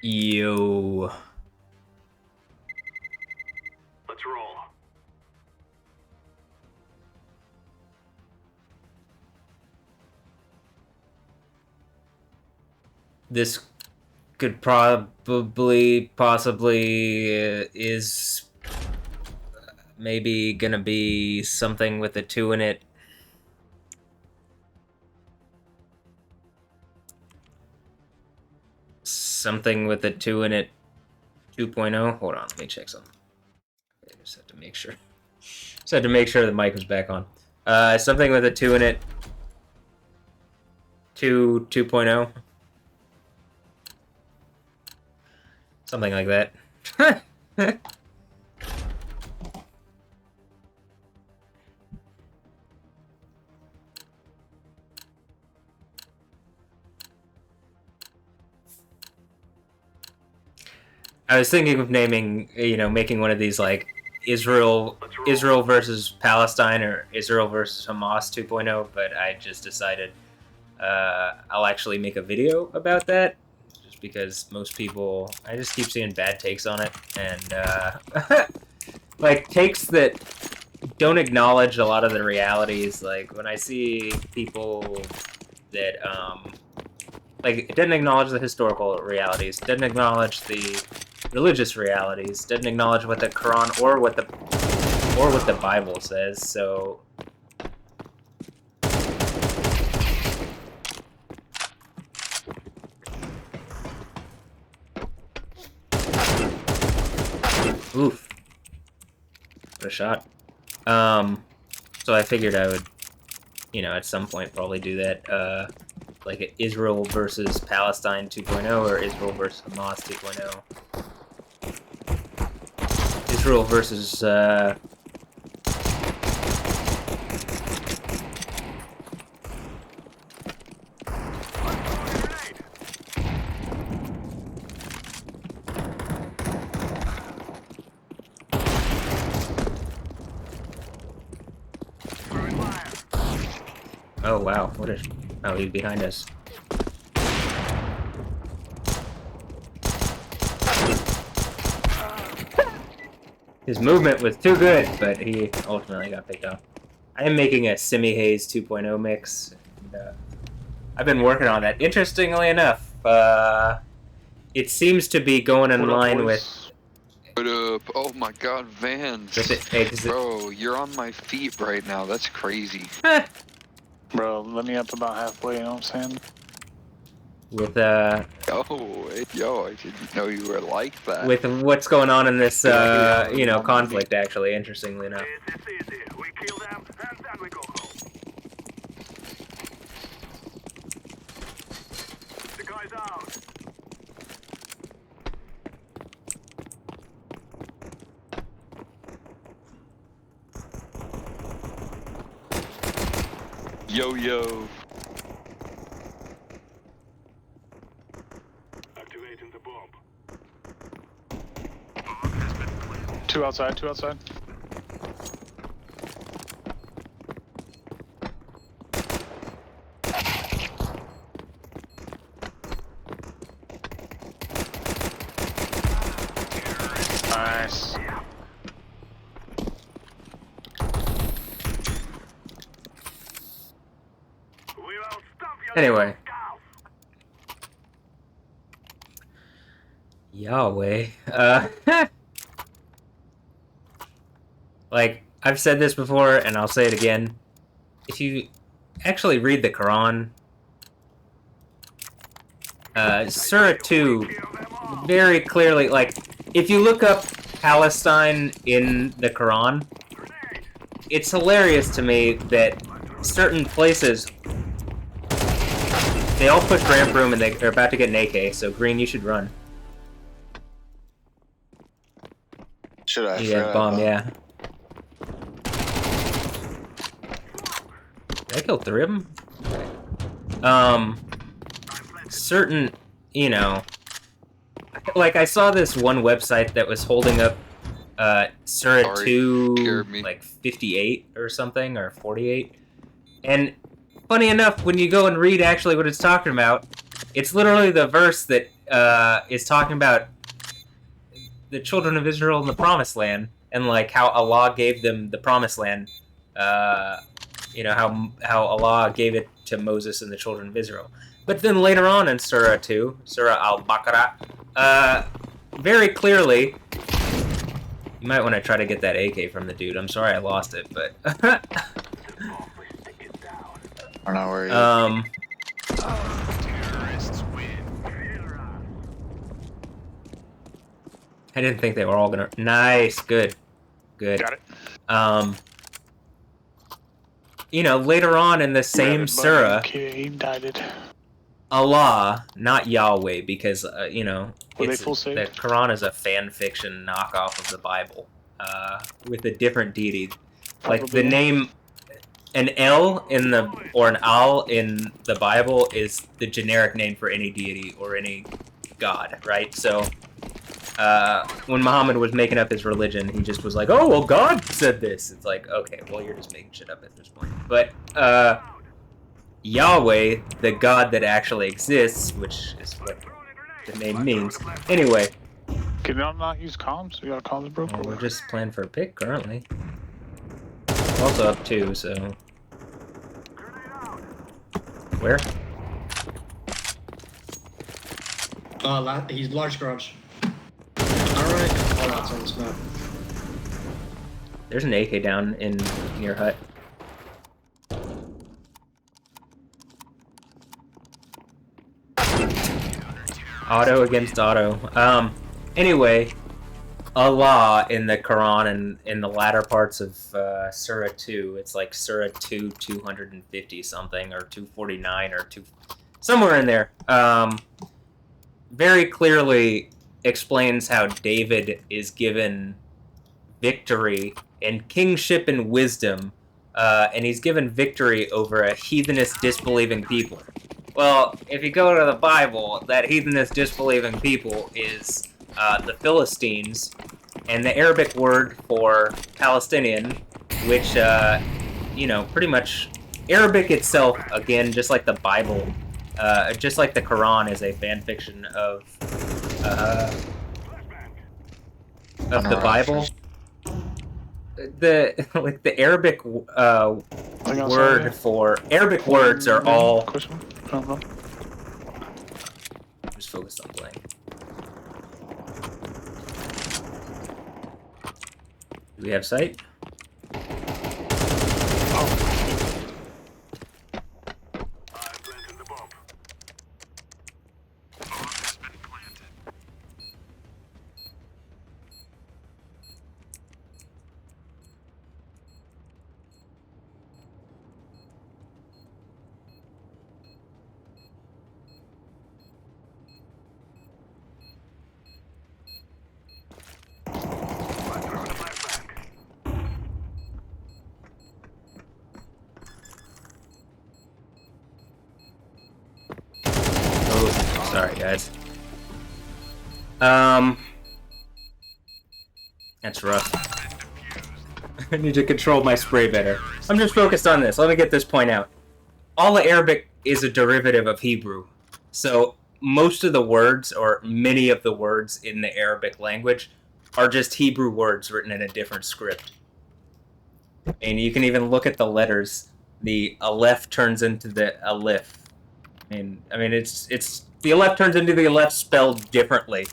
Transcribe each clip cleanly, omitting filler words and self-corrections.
Yo. Let's roll. This could possibly is maybe gonna be something with a 2 in it. Something with a 2 in it. 2.0. Hold on, let me check something. I just have to make sure. Just had to make sure the mic was back on. Something with a 2 in it. 2.0. Something like that. I was thinking of naming, making one of these like Israel versus Palestine or Israel versus Hamas 2.0, but I just decided I'll actually make a video about that, just because most people, I just keep seeing bad takes on it, and like takes that don't acknowledge a lot of the realities. Like when I see people that like it didn't acknowledge the historical realities, didn't acknowledge the religious realities, didn't acknowledge what the Quran or what the Bible says. So oof. What a shot. So I figured I would, at some point probably do that, like Israel versus Palestine 2.0 or Israel versus Hamas 2.0. Israel versus, oh wow, what a... Oh, he's behind us. His movement was too good, but he ultimately got picked off. I am making a Simi Haze 2.0 mix. And, I've been working on that. Interestingly enough, it seems to be going in line with... What up? Oh my god, Vans. Bro, you're on my feet right now. That's crazy. Bro, let me up about halfway, you know what I'm saying? With, Yo, I didn't know you were like that. with what's going on in this, conflict, actually, interestingly enough. It's easy. We kill them, and then we go home. The guy's out. Yo. Activating the bomb. Two outside. Nice. Anyway. Yahweh. Like, I've said this before, and I'll say it again. If you actually read the Quran, Surah 2 very clearly, like, if you look up Palestine in the Quran, it's hilarious to me that certain places, they all push ramp room and they're about to get an AK, so Green, you should run. Should I? Yeah, bomb, yeah. Did I kill 3 of them? Certain, like I saw this one website that was holding up Surah 2, like 58 or something, or 48. And funny enough, when you go and read actually what it's talking about, it's literally the verse that is talking about the children of Israel in the Promised Land and like how Allah gave them the Promised Land. How Allah gave it to Moses and the children of Israel. But then later on in Surah 2, Surah Al-Baqarah, very clearly, you might want to try to get that AK from the dude. I'm sorry I lost it, but I'm not worried. I didn't think they were all gonna. Nice, good. Got it. Later on in the same surah, Okay, he died it. Allah, not Yahweh, because Were they full saved? the Quran is a fan fiction knockoff of the Bible, with a different deity. Like the name, an El or an Al in the Bible is the generic name for any deity or any god, right? So. When Muhammad was making up his religion, he just was like, "Oh, well, God said this." It's like, okay, well, you're just making shit up at this point. But Yahweh, the God that actually exists, which is what the name means. Anyway. Can y'all not use comms? You got comms broke? Well, we're just playing for a pick currently. We're also up 2, so. Where? He's large garage. Alright. Oh, that's on this map. There's an AK down in near hut. Auto against auto. Anyway, Allah in the Quran and in the latter parts of Surah 2, it's like Surah 2, 250 something, or 249, or somewhere in there, very clearly explains how David is given victory and kingship and wisdom, and he's given victory over a heathenist, disbelieving people. Well, if you go to the Bible, that heathenist, disbelieving people is the Philistines, and the Arabic word for Palestinian, which, pretty much Arabic itself, again, just like the Bible, just like the Quran, is a fan fiction of the Bible. The Arabic word for Arabic words are all. Just focus on playing. Do we have sight? Sorry, guys. That's rough. I need to control my spray better. I'm just focused on this. Let me get this point out. All the Arabic is a derivative of Hebrew. So most of the words, or many of the words in the Arabic language, are just Hebrew words written in a different script. And you can even look at the letters. The aleph turns into the alif. I mean, it's the aleph turns into the aleph spelled differently,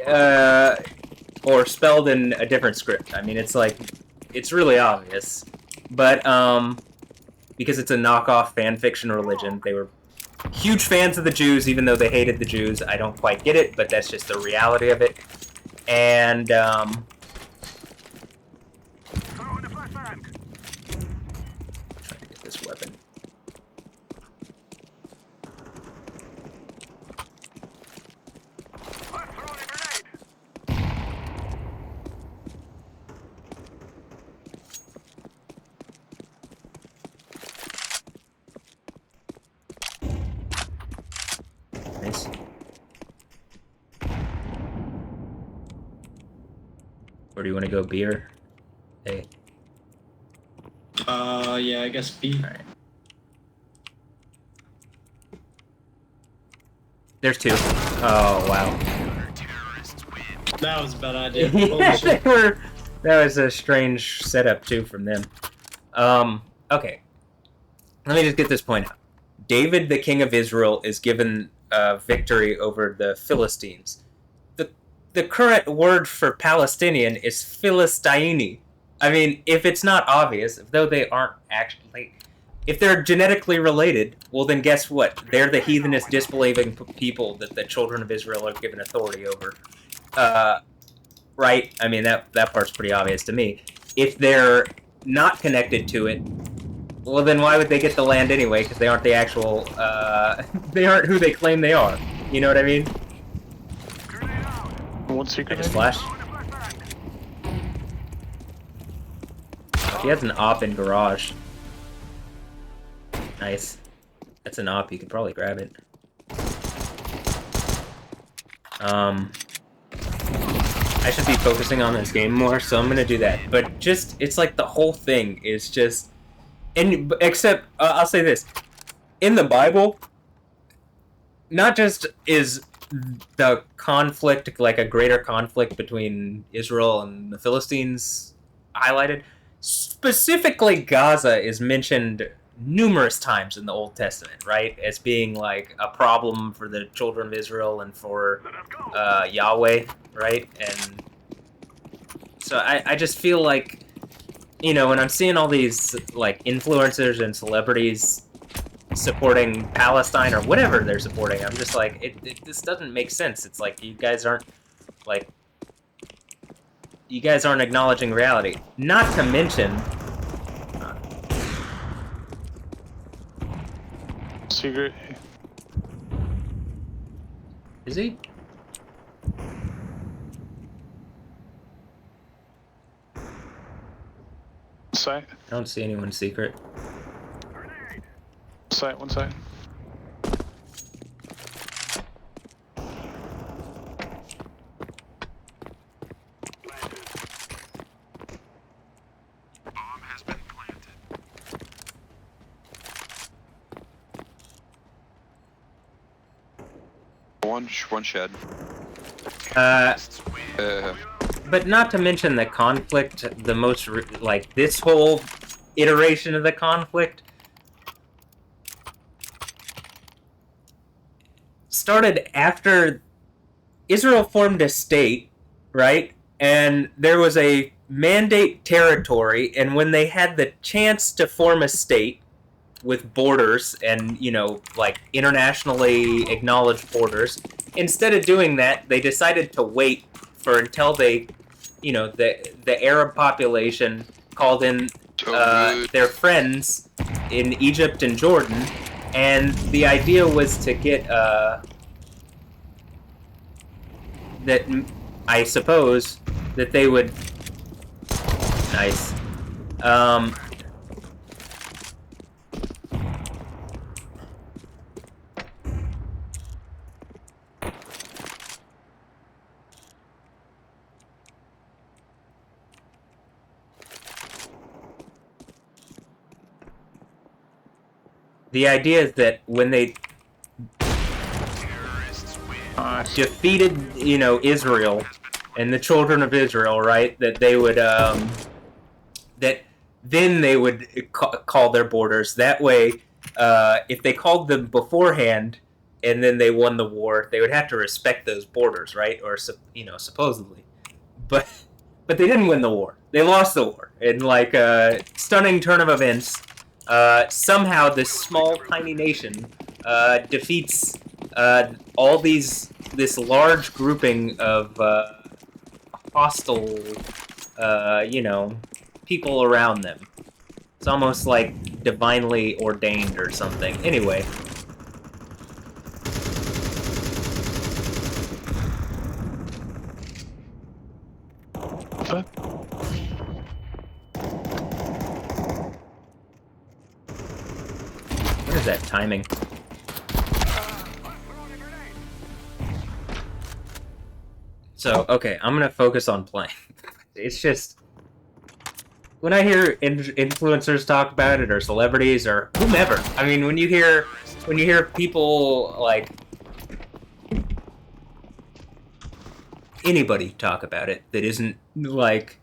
or spelled in a different script. I mean, it's really obvious, but because it's a knockoff fan fiction religion, they were huge fans of the Jews, even though they hated the Jews. I don't quite get it, but that's just the reality of it. And trying to get this weapon. Nice. Where do you want to go, beer? Hey. Yeah, I guess B. Alright. There's 2. Oh, wow. That was a bad idea. Yeah, that was a strange setup, too, from them. Okay. Let me just get this point out. David, the king of Israel, is given victory over the Philistines. The current word for Palestinian is Philistini. I mean, if it's not obvious, though they aren't actually... If they're genetically related, well then guess what? They're the heathenist, disbelieving people that the children of Israel are given authority over. Right? I mean, that part's pretty obvious to me. If they're not connected to it, well then why would they get the land anyway? Because they aren't the actual... they aren't who they claim they are. You know what I mean? One secret. I just flashed. He has an op in garage. Nice. That's an op, you could probably grab it. I should be focusing on this game more, so I'm gonna do that. But just, it's like the whole thing is just... And, except, I'll say this. In the Bible, not just is the conflict, like a greater conflict between Israel and the Philistines highlighted, specifically Gaza is mentioned numerous times in the Old Testament, right? As being like a problem for the children of Israel and for Yahweh, right? And so I just feel like, you know, when I'm seeing all these like influencers and celebrities supporting Palestine or whatever they're supporting, I'm just like, this doesn't make sense. It's like you guys aren't acknowledging reality. Not to mention, Secret. is he? Sight. I don't see anyone secret. Sight. One sight. One shed. But not to mention the conflict, the most, like, this whole iteration of the conflict started after Israel formed a state, right? And there was a mandate territory, and when they had the chance to form a state with borders and, you know, like internationally acknowledged borders, instead of doing that, they decided to wait for until they, you know, the Arab population called in their friends in Egypt and Jordan, and the idea was to get that, I suppose, that they would... Nice. The idea is that when they defeated, you know, Israel and the children of Israel, right, that they would, that then they would call their borders. That way, if they called them beforehand and then they won the war, they would have to respect those borders, right? Or, you know, supposedly. But they didn't win the war. They lost the war. In, like, a stunning turn of events, somehow this small, tiny nation defeats all this large grouping of hostile, you know, people around them. It's almost like divinely ordained or something. Anyway. What? What is that timing? So, okay, I'm gonna focus on playing. It's just... When I hear influencers talk about it, or celebrities, or whomever, I mean, when you hear people, like, anybody talk about it that isn't like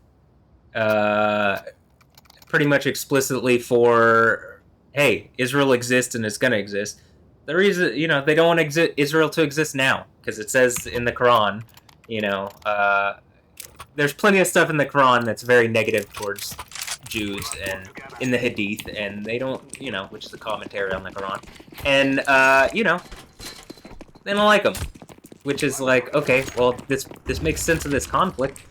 pretty much explicitly for, hey, Israel exists and it's gonna exist. The reason, they don't want Israel to exist now because it says in the Quran, there's plenty of stuff in the Quran that's very negative towards Jews and in the Hadith, and they don't, which is a commentary on the Quran, and they don't like them, which is like, okay, well, this makes sense of this conflict.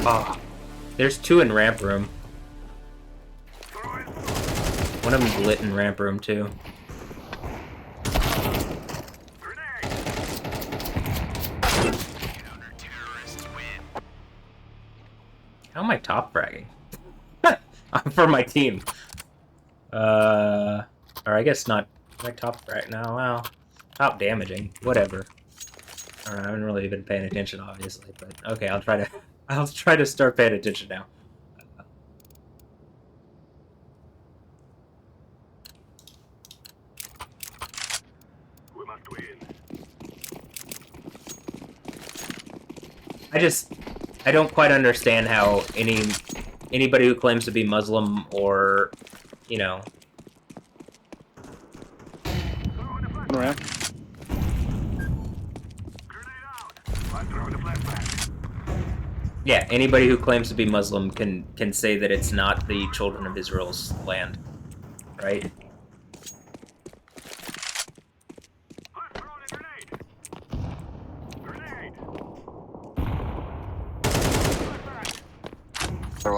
Oh, there's two in ramp room. One of them's lit in ramp room too. How am I top fragging? For my team. Or I guess not. Am I top frag now? Well, top damaging. Whatever. I haven't really been paying attention, obviously, but okay, I'll try to start paying attention now. We must win. I don't quite understand how anybody who claims to be Muslim or, Right. yeah, anybody who claims to be Muslim can say that it's not the children of Israel's land, right?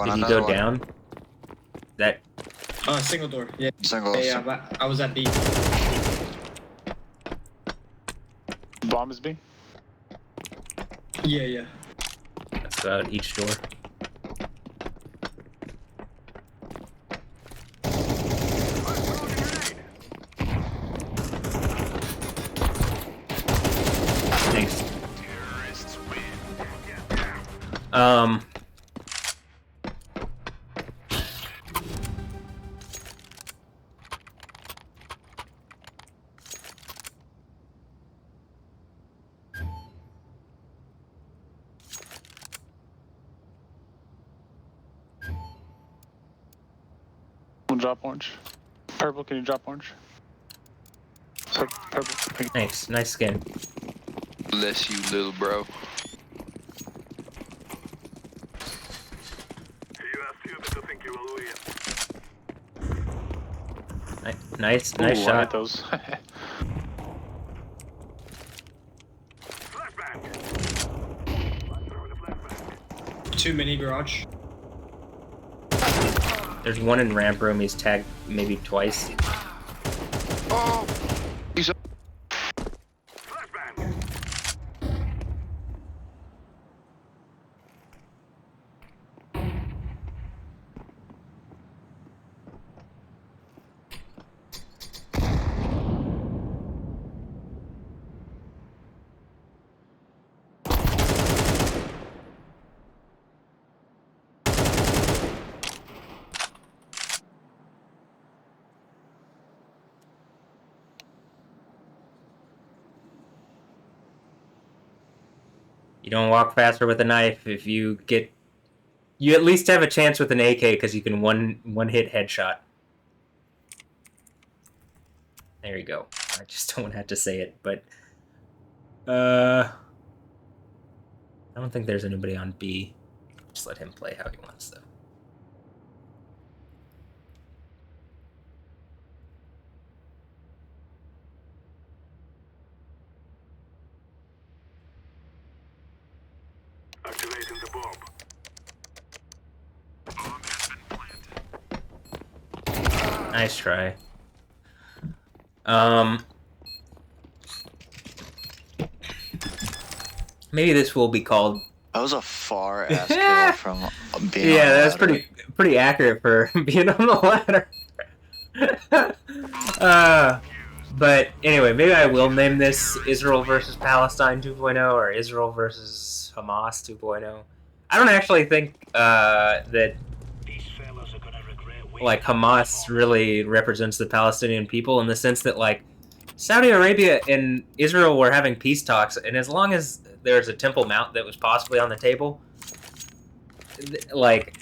Did he go down? That. Single door. Yeah. Single. Yeah, but I was at B. Bomb is B. Yeah. That's about each door. Thanks. Drop orange. Purple, can you drop orange? Purple. Thanks. Nice skin. Bless you, little bro. You are stupid to think you will win. Nice Ooh, I shot. hit those. Flashbang. Throw the flashbang. 2 mini garage. There's one in ramp room. He's tagged maybe twice. Oh, he's up. Flashbang. You don't walk faster with a knife if you get. You at least have a chance with an AK because you can one hit headshot. There you go. I just don't have to say it, but I don't think there's anybody on B. Just let him play how he wants, though. Activating the bomb. Bomb has been planted. Nice try. Maybe this will be called. That was a far ass kill from being. Yeah, on the that's ladder. pretty accurate for being on the ladder. But anyway, maybe I will name this Israel versus Palestine 2.0 or Israel versus Hamas 2.0. I don't actually think that like Hamas really represents the Palestinian people in the sense that like Saudi Arabia and Israel were having peace talks, and as long as there's a Temple Mount that was possibly on the table, like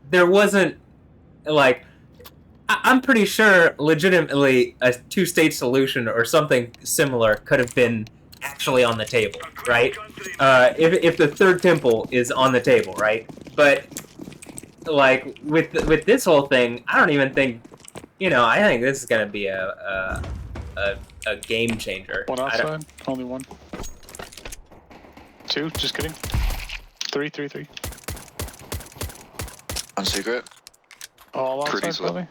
there wasn't like I'm pretty sure legitimately a two-state solution or something similar could have been actually on the table, right? If the third temple is on the table, right? But like with this whole thing, I don't even think, I think this is gonna be a game changer. One outside, only one. Two, just kidding. Three. On secret. All Pretty outside, slow. probably.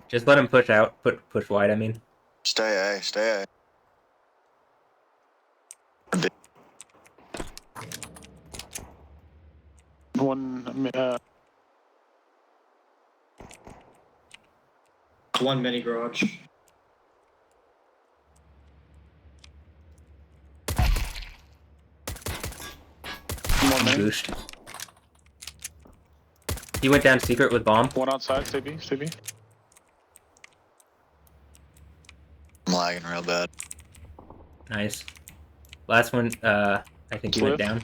Just let him push out, push wide. I mean, Stay A. One, One mini garage. one main. gooshed. He went down secret with bomb. One outside, CB. I'm lagging real bad. Nice. Last one, I think he went Swift. down.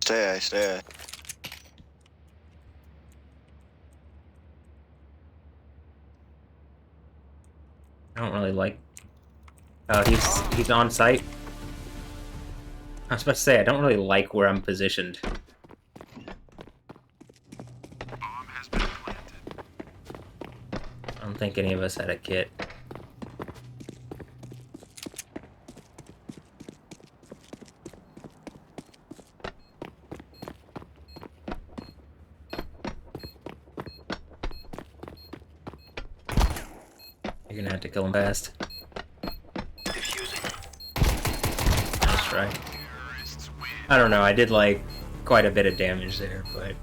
Stay A. I don't really like. Oh, he's on site. I was about to say I don't really like where I'm positioned. I don't think any of us had a kit. You're gonna have to kill him fast. Nice try. I don't know, I did like quite a bit of damage there, but...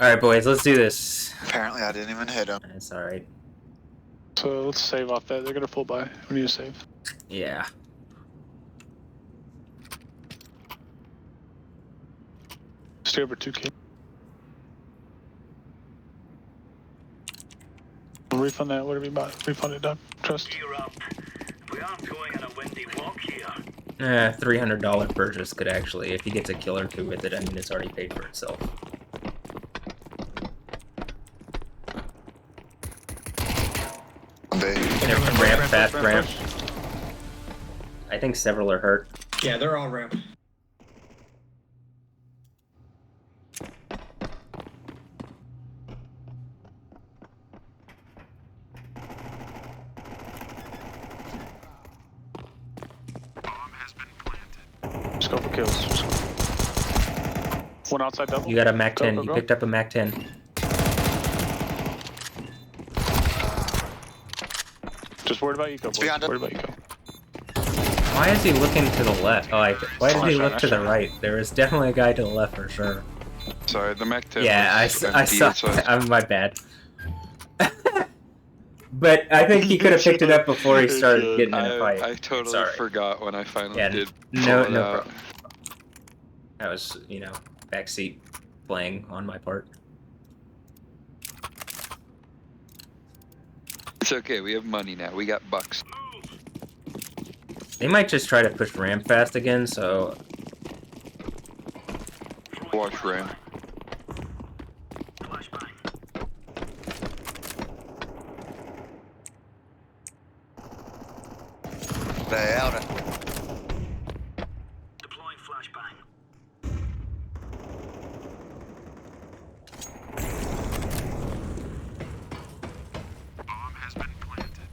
Alright boys, let's do this. Apparently I didn't even hit him. That's alright. So let's save off that. They're gonna full buy. We need to save. Yeah. Stay over 2K. We'll refund that, whatever you bought. Refund it, Doug. Trust. Gear up. We aren't going on a windy walk here. $300 purchase could actually, if he gets a kill or two with it, I mean, it's already paid for itself. B. Ramp, fast ramp. I think several are hurt. Yeah, they're all ramp. Just go for kills. One outside double. You got a Mac 10. Go. You picked up a Mac 10. Just worried about Eco, boys. Behind him. Worried about Eco. Why is he looking to the left? Oh, why did he Flash look out, to the flash out. right? There is definitely a guy to the left for sure. Sorry, the Mac 10 Yeah, was I empty, saw. so I- I'm my bad. But I think he could have picked it up before he started getting in a fight. I totally Sorry. forgot when I finally Yeah, did. no pull it out. problem. That was, backseat playing on my part. It's okay, we have money now. We got bucks. They might just try to push ramp fast again, so Watch Ram. Flashbang. Stay out. Deploying flashbang. Bomb has been planted.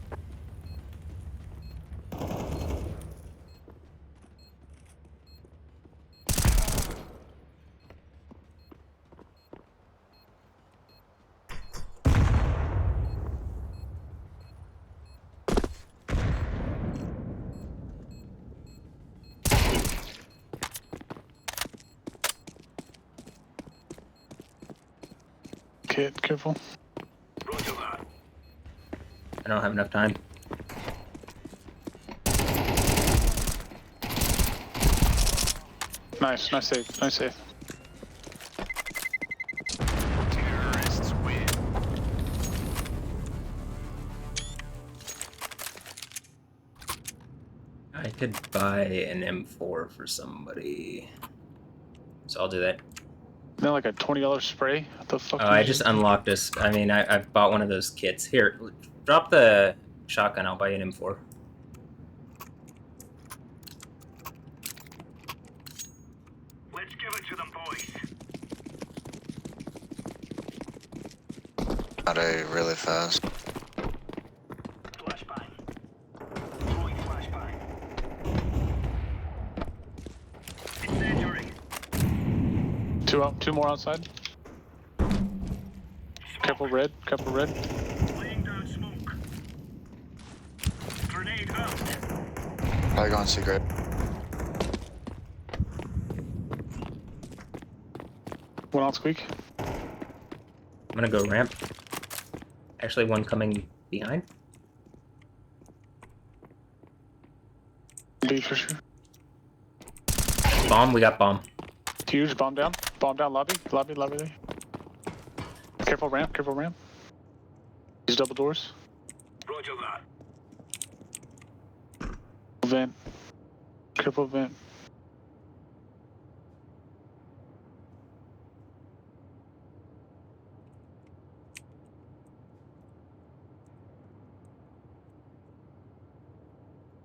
kit. Careful. Roger that. I don't have enough time. Nice. Nice save. Nice save. Terrorists win. I could buy an M4 for somebody. So I'll do that. Isn't that like a $20 spray? What the fuck? Oh, I just unlocked this. I mean, I bought one of those kits. Here, drop the shotgun. I'll buy you an M4. Let's give it to them, boys. Not a really fast. Flashbang. Throwing flashbang. Incendiary. Two more outside. Careful red. Careful red. Laying down smoke. Grenade out. Probably going secret. One out squeak. I'm gonna go ramp. Actually, one coming behind. B for sure. Bomb. We got bomb. Huge bomb down. Bomb down lobby. Lobby there. Careful ramp. Careful ramp. These double doors. Roger that. Vent. Careful vent.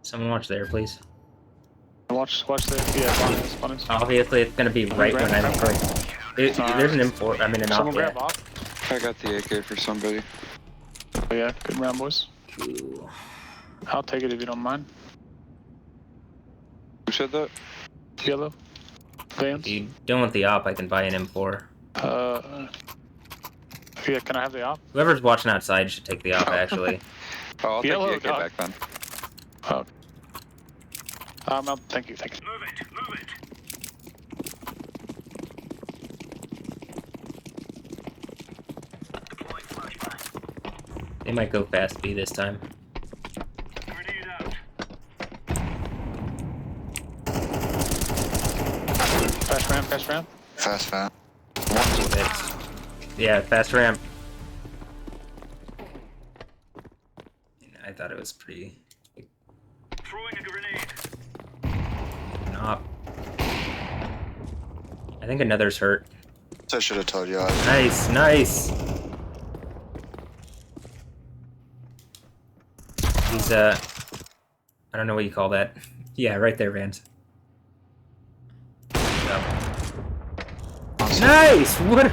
Someone watch there, please. Watch there. Yeah, spawn is. Obviously, it's gonna be right when I'm going. There's an M4. I mean, an Someone op. grab Yeah. off. I got the AK for somebody. Oh, yeah, good round, boys. Ooh. I'll take it if you don't mind. Who said that? Yellow. Vans. If you don't want the op, I can buy an M4. Yeah, can I have the op? Whoever's watching outside should take the op, actually. Oh, I'll Yellow, take the AK dog. back then. Oh. Thank you. Move it. Move it. Deploying flashbang. They might go fast B this time. Grenade out. Fast ramp. Fast ramp. Fast fan. It's, yeah, fast ramp. I thought it was pretty. Throwing a grenade. An op. I think another's hurt. I should have told you. Nice, nice. He's I don't know what you call that. Yeah, right there, Vance. Nice. What?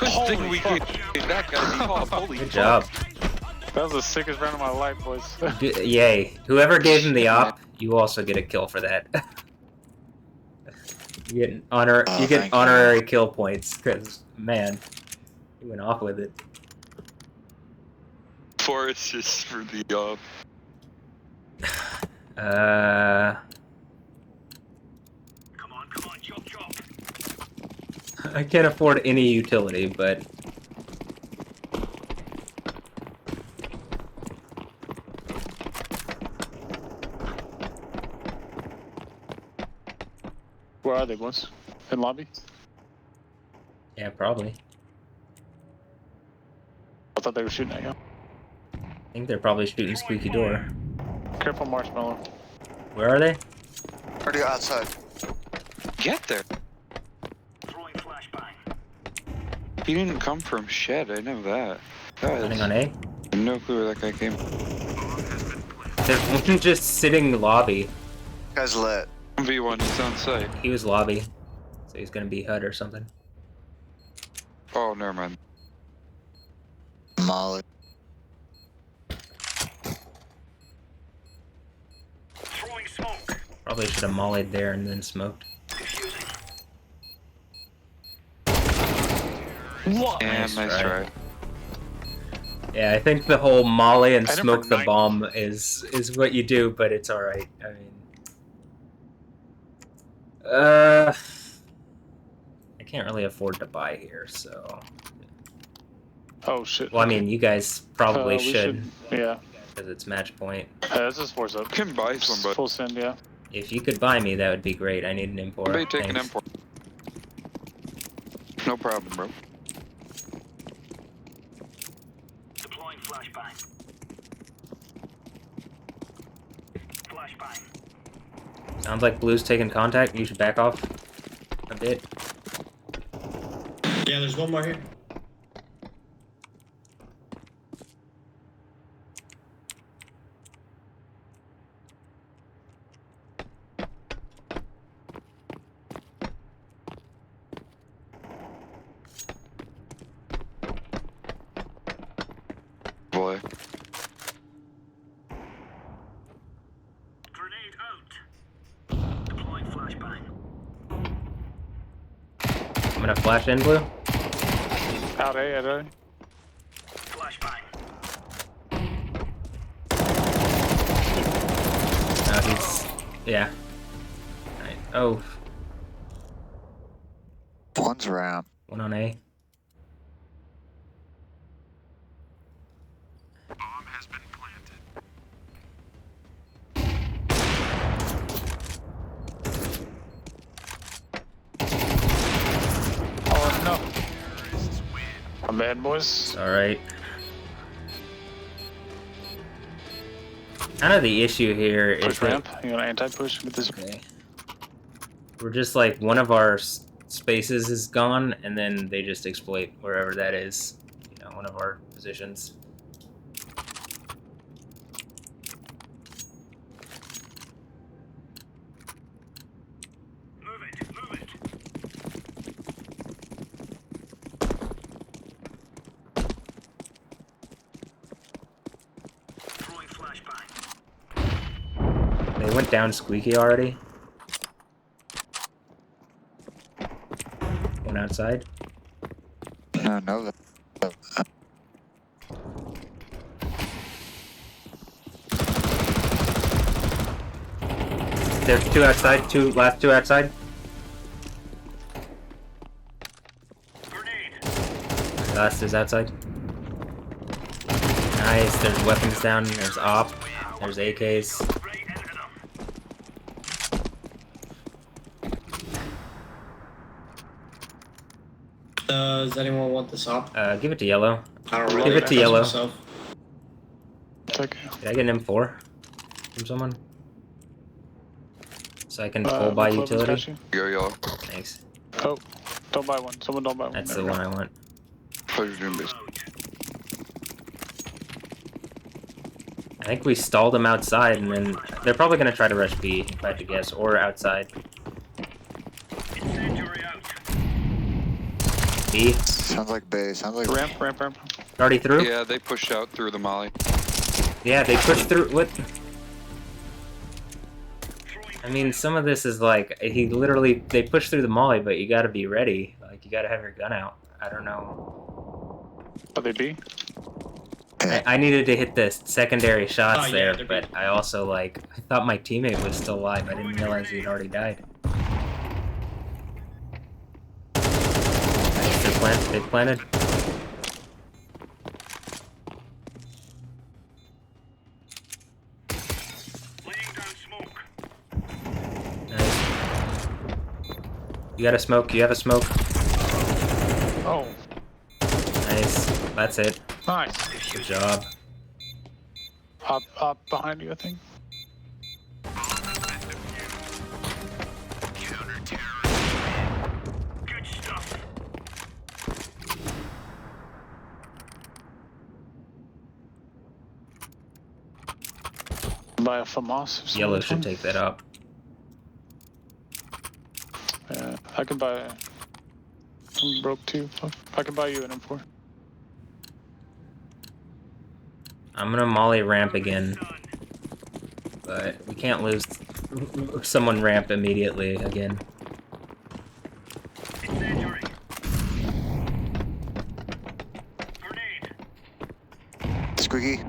Good thing we gave that guy the op. Holy Good job. That was the sickest round of my life, boys. Yay! Whoever gave him the op, you also get a kill for that. You get an honor. Oh, You get thank you. honorary kill points because man, you went off with it. 4 assists for the op. Come on, chop, chop. I can't afford any utility, but Where are they, boys? In lobby? yeah, probably. I thought they were shooting at you. I think they're probably shooting squeaky door. Careful, marshmallow. Where are they? Already outside. Get there. Throwing flashbang. He didn't come from shed. I know that. Landing on A. No clue where that guy came. There's one just sitting lobby. Guy's lit. 1v1, he's on site. He was lobby, so he's gonna be HUD or something. Oh, never mind. Molly. Throwing smoke. Probably should have mollied there and then smoked. Diffusing. What? Yeah, Nice nice try. try. Yeah, I think the whole molly and I never smoke the night- bomb is what you do, but it's all right. I mean, I can't really afford to buy here, so Oh shit. Well, I mean, you guys probably we should, Yeah. because it's match point. This is force up. Can buy some, but Full send, yeah. If you could buy me, that would be great. I need an import. somebody take an Thanks. import. No problem, bro. Deploying flashbang. Flashbang. Sounds like Blue's taking contact. You should back off a bit. Yeah, there's one more here. Boy. Grenade out. Deploying flashbang. I'm gonna flash in, Blue. Out A, out A. Flashbang. He's... Yeah. Right. Oh, One's ramp. one on A. Oh no. I'm bad, boys. Alright. Kind of the issue here is Push that ramp. You want anti-push? Get this. okay. We're just like, one of our spaces is gone, and then they just exploit wherever that is. You know, one of our positions. Move it. Move it. Throwing flashbang. They went down squeaky already. One outside. No. There's two outside, last two outside. Grenade. Last is outside. Nice, there's weapons down, there's op, there's AKs. Right into them. Does anyone want this op? Give it to yellow. I don't Give really it to yellow. myself. Take Did I get an M4 from someone? So I can full it. buy Club is utility? catching. Go, yellow. Thanks. Oh, don't buy one. Someone don't buy one. That's There the we one go. I want. Pleasure doing business. I think we stalled them outside, and then they're probably gonna try to rush B, if I had to guess, or outside. Incendiary out. B, Sounds like base. Sounds like Ramp. already through? Yeah, they pushed out through the molly. Yeah, they pushed through. What? Throwing I mean, some of this is like, they push through the molly, but you gotta be ready. Like, you gotta have your gun out. I don't know. Are they B? I needed to hit the secondary shots Oh, yeah, there, they're but I also, like, I thought my teammate was still alive. I didn't realize he'd already died. Nice, they planted. laying down smoke. Nice. You got a smoke, you have a smoke. Oh, Nice. That's it. nice. Good job. Up behind you, I think. Good stuff. Buy a FAMAS. if Yellow someone's should one. take that up. Yeah, I can buy. I'm broke too. I can buy you an M4. I'm gonna molly ramp again, but we can't lose someone ramp immediately again. Incendiary. Grenade. squeaky.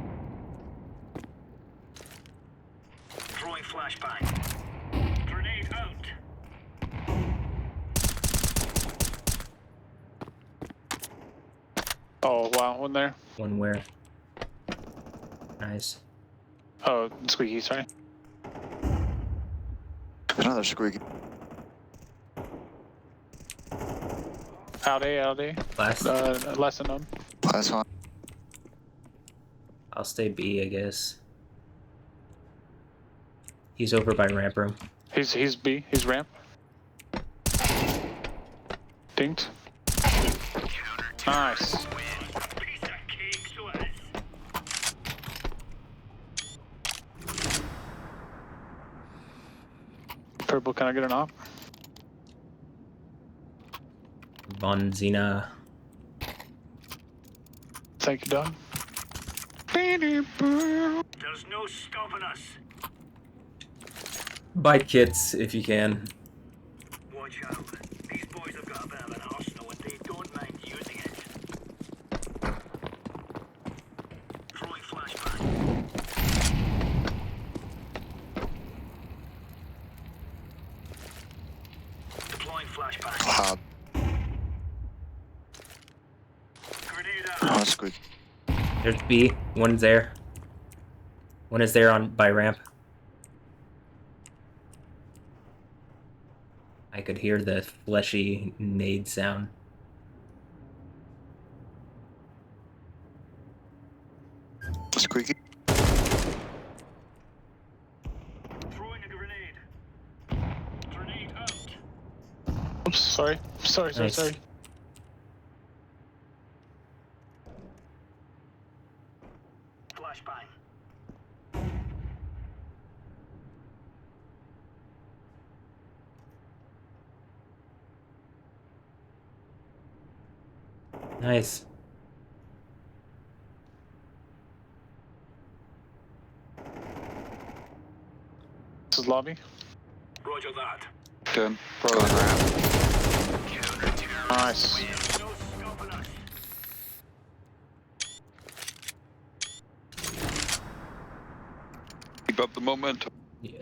Throwing flashbang. Grenade out. Oh, wow, one there. One where? Nice. Oh, squeaky, sorry. Another squeaky. Out A. Last. Less than none. Last one. I'll stay B, I guess. He's over by ramp room. He's B. He's ramp. Dinked. Nice. Piece of cake, so it is. Purple, can I get an op? Von Zena. Thank you, Doug. There's no stopping us. Buy kits if you can. Watch out. These boys have got a bit of an arsenal and they don't mind using it. Throwing flashbang. Deploying flashbang. Loud. Grenade Oh, out. squeak. There's B. One's there. One is there on by ramp. I could hear the fleshy nade sound. Squeaky. Throwing a grenade. Grenade out. Oops, sorry. Sorry. Nice. Flashbang. Nice. This is lobby. Roger that. Good. Probably ramp. Nice. No stopping us. Keep up the momentum.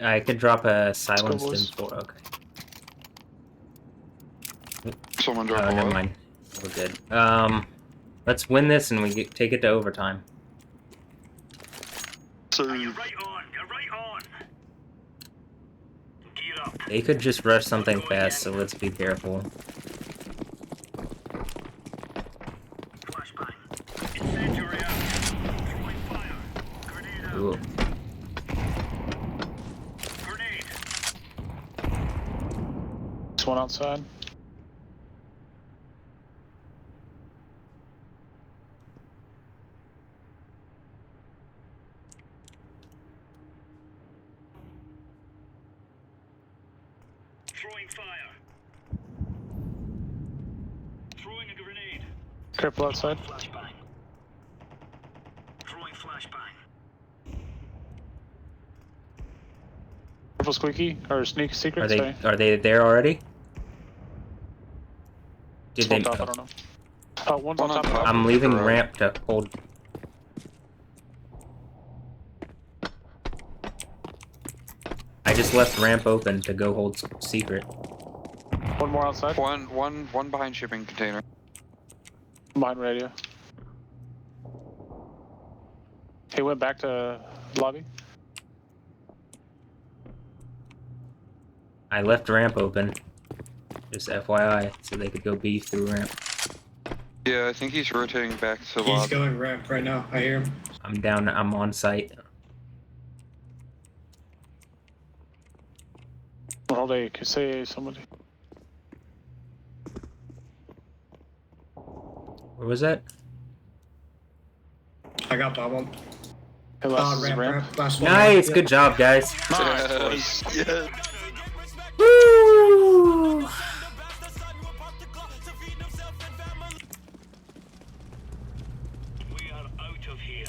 I could drop a silenced boys. M4. Okay. Someone drop Oh, a never what? mind. We're good. Let's win this and we take it to overtime. Sir. You're right on. You're right on. Gear up. They could just rush something fast, so let's be careful. Flashbang. Incendiary out. Throwing fire. Grenade out. Ooh. Grenade. This one outside. Throwing fire. Throwing a grenade. Careful outside. Flashbang. Throwing flashbang. Careful squeaky or sneak secret. Are they there already? Did they? One top, I don't know. One's One on on top. top. I'm leaving Right. ramp to hold. I just left ramp open to go hold secret. One more outside. One behind shipping container. Behind radio. He went back to lobby. I left ramp open. Just FYI, so they could go B through ramp. Yeah, I think he's rotating back to He's lobby. going ramp right now. I hear him. I'm down. I'm on site. Hold A. Can say somebody. Where was that? I got bomb on. Hey, last is Ramp. Last one. Nice. Yeah. Good job, guys. Nice. Yeah. Woo! We are out of here.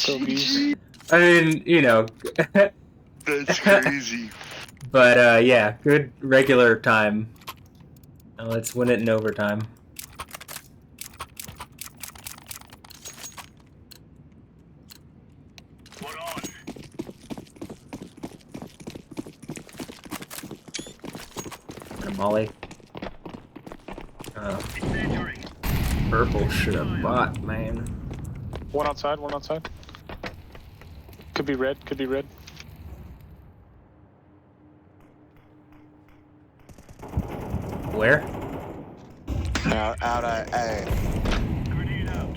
Go bees. I mean, you know, That's crazy. but yeah, good regular time. Now let's win it in overtime. We're on. Molly. Purple should have bought, man. One outside, one outside. Could be red, could be red. Where? Out at A. Grenade out.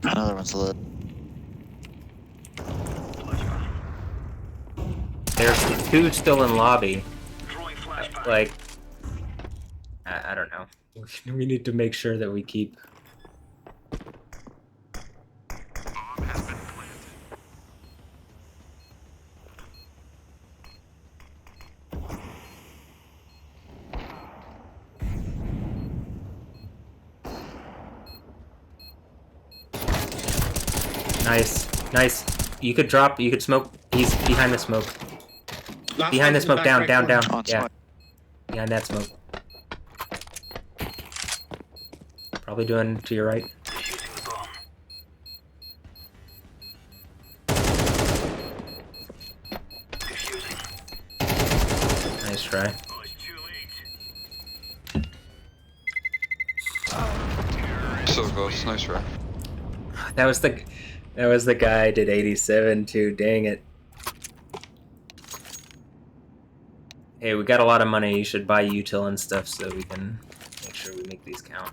Another one's lit. There's two still in lobby. Throwing flashbang. Like, I don't know. We need to make sure that we keep. Nice, nice. You could drop. You could smoke. He's behind the smoke. Last Behind the one's in smoke. Down, back down, right down. On Yeah, smoke. behind that smoke. Probably doing to your right. Defusing the bomb. Defusing. Nice try. Oh, it's too late. So close. Nice try. That was the guy I did 87 too. Dang it. Hey, we got a lot of money. You should buy util and stuff so we can make sure we make these count.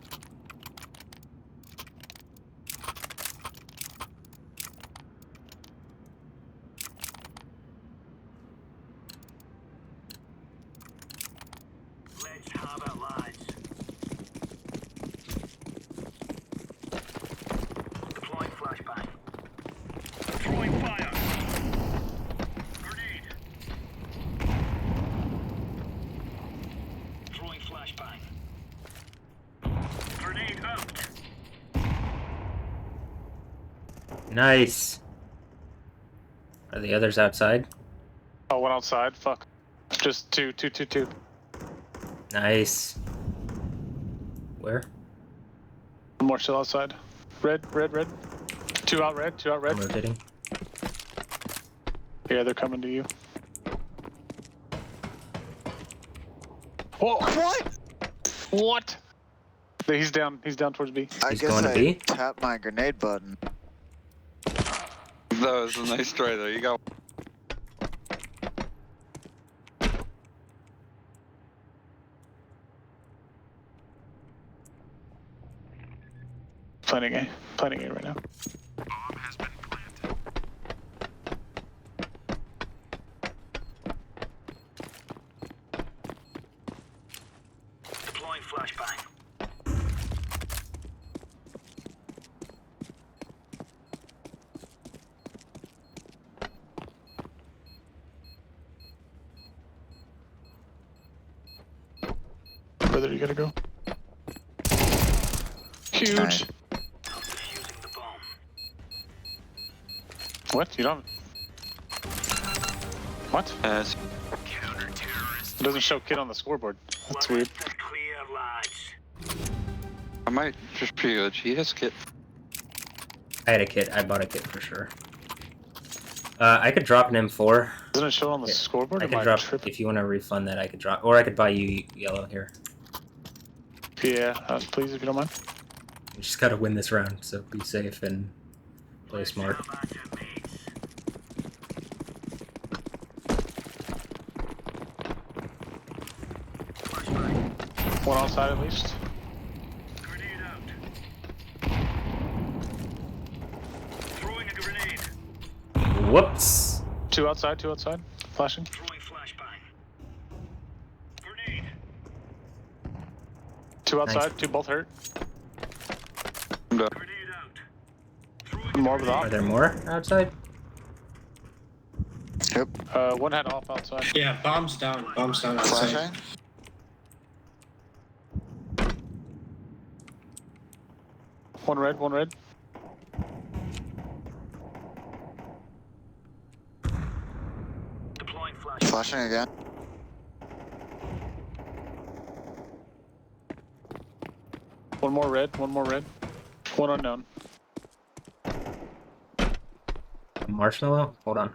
Let's have it, lads. Deploying flashbang. Throwing fire. Grenade. Throwing flashbang. Grenade out. Nice. Are the others outside? Oh, one outside, fuck. Just two. Nice. Where? One more still outside. Red. Two out red. I'm rotating. Yeah, they're coming to you. Whoa! What? He's down towards B. I He's guess going to I B? tapped my grenade button. That was a nice try there. You got. Planning A right now. Deploying flashbang. Further you gotta go. Huge. Nice. Defusing the bomb. What? You don't. What? It doesn't show kid on the scoreboard. That's weird. Weapons are clear, lads. I might just be good. He has kit. I had a kit. I bought a kit for sure. I could drop an M4. Doesn't it show on the Yeah, scoreboard? I Am could I drop tripping? if you want to refund that. I could drop, or I could buy you yellow here. Yeah, please, if you don't mind. We just gotta win this round, so be safe and play smart. How about your mates? Flashbang. One outside at least. Grenade out. Throwing a grenade. Whoops. Two outside. Flashing. Throwing flashbang. Grenade. Two outside. Nice. Two both hurt. I'm done. Grenade out. Throwing More with Are off. there more outside? Yep. One head off outside. Yeah, bombs down outside. Flashbang. One red. Deploying flashbang. Flashing again. One more red. One unknown. Marshmallow? Hold on.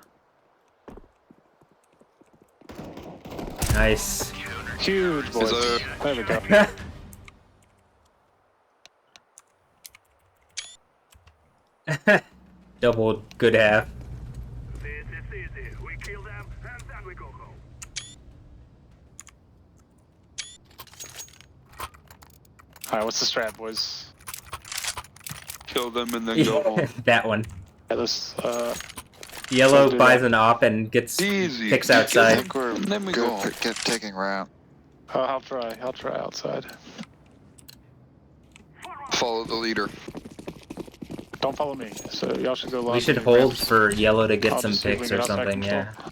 Nice. Huge, boys. There we go. Double good half. This is easy. We kill them and then we go home. Alright, what's the strat, boys? Kill them and then go home. That one. Yeah, this, Yellow do buys that. an op and gets Easy. picks I outside. think we're And then we go home. good at taking round. I'll try outside. Follow the leader. Don't follow me, so y'all should go lobby. We should hold for Yellow to get I'll some just see if we picks can or get outside something, control. yeah.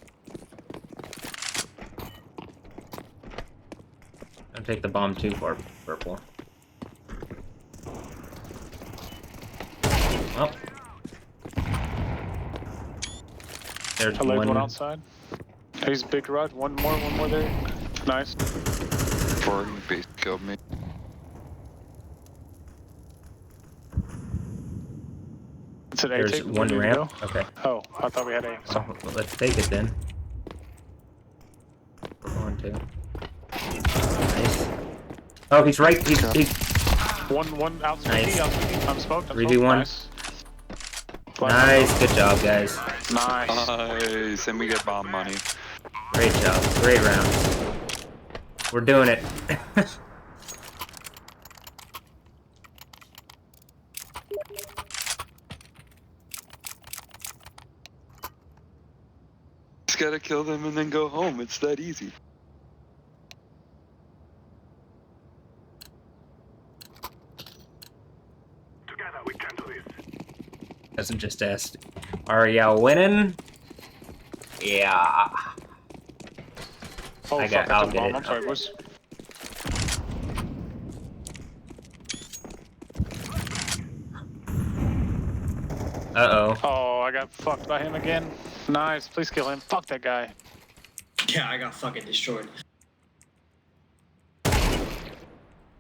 Don't take the bomb too far, purple. Well. There's I laid one one. outside. He's big garage. One more there. Nice. Before he base killed me. It's an A There's take. one Ready to ramp. go? Okay. Oh, I thought we had A. So, Well, let's take it then. We're going to. Nice. Oh, he's right. He's one out. Nice. I'm smoked. 3v1. Nice. nice. Good job, guys. Nice. Nice. And we get bomb money. Great job. Great rounds. We're doing it. Just gotta kill them and then go home. It's that easy. Together we can do this. Doesn't just ask. Are y'all winning? Yeah. Oh, I fuck, got- I'll took the get bomb. it. I'm sorry, boys. Uh-oh. Oh, I got fucked by him again. Nice. Please kill him. Fuck that guy. Yeah, I got fucking destroyed.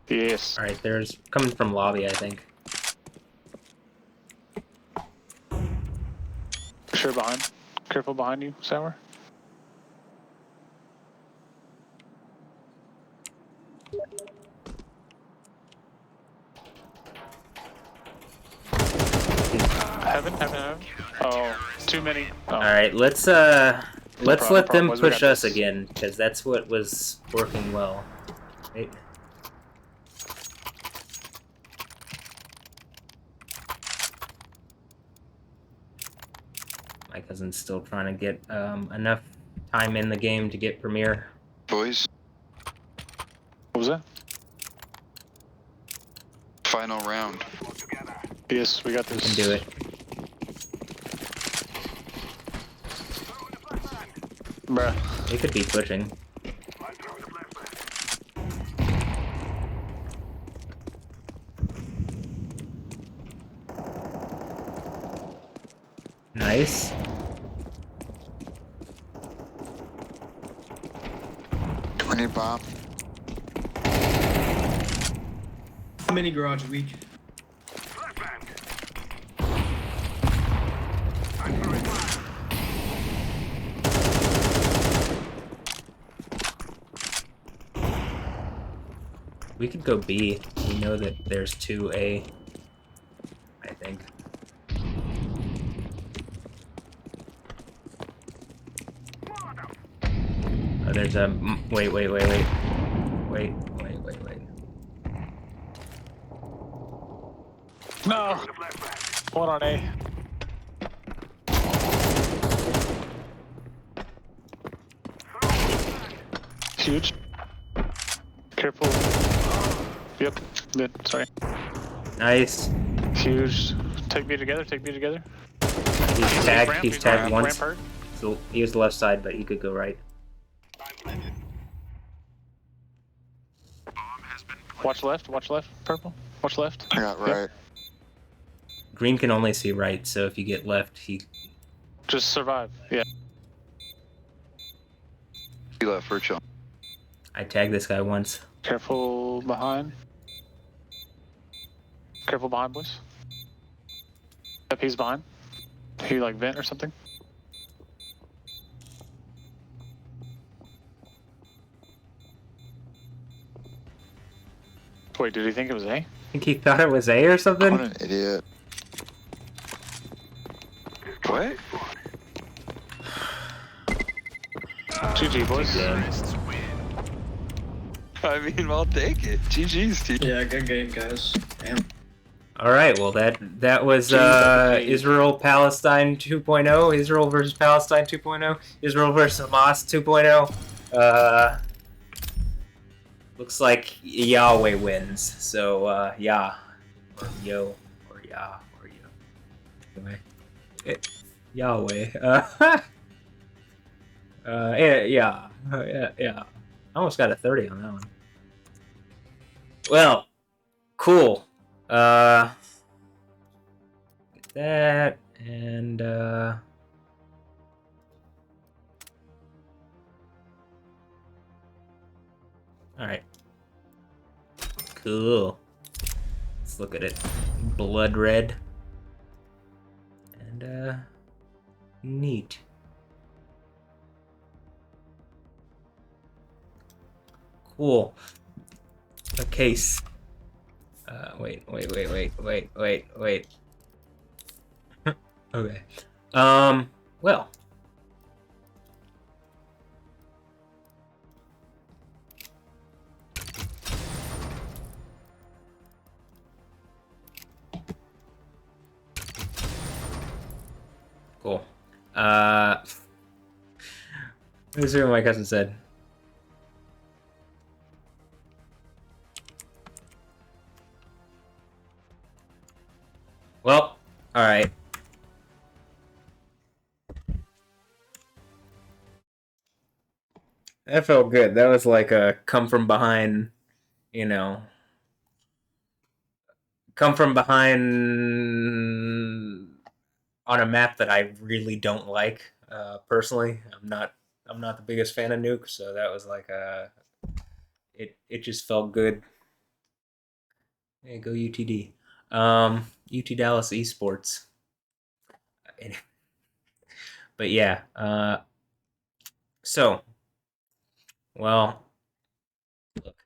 Yes. Alright, there's coming from lobby, I think. Sure behind. Careful behind you, Sour. Heaven. Oh, too many. Oh. Alright, let's let them problem, boys. We push got us this. again, because that's what was working well. Right? My cousin's still trying to get enough time in the game to get Premier. Boys, What was that? final round. Yes, we got We this. can do it. Bruh. They could be pushing. Nice. We need bomb. Mini garage weak. We could go B. We know that there's 2A, I think. Oh, there's a... Wait. Wait. No. One on A. Huge. Careful. Yep. Mid. Sorry. Nice. Huge. Take me together. He's tagged. Ramp, He's tagged ramp, once. ramp hurt. So he was the left side, but he could go right. Watch left. Purple. Watch left. I got right. Green can only see right, so if you get left, he... Just survive. Yeah. He left for chill. I tagged this guy once. Careful behind. Careful behind, boys. Yep, he's behind. He like, vent or something. Wait, did he think it was A? I think he thought it was A or something. What an idiot. What? GG, boys. I mean, I'll take it. GG's, team. Yeah, good game, guys. Damn. All right, well that was Israel Palestine 2.0, Israel versus Palestine 2.0, Israel versus Hamas 2.0. Looks like Yahweh wins. So Yah or Yo or Yah or Yo. Anyway, Yahweh. Yeah. I almost got a 30 on that one. Well, cool. Get that and all right. Cool. Let's look at it. Blood red. And neat. Cool. A case. Wait. Okay. Well. Cool. Let's see what my cousin said. Well, alright. That felt good. That was like a come from behind, you know. Come from behind on a map that I really don't like, personally. I'm not the biggest fan of Nuke, so that was like it just felt good. Hey, go UTD. UT Dallas Esports. But yeah, so, well, look,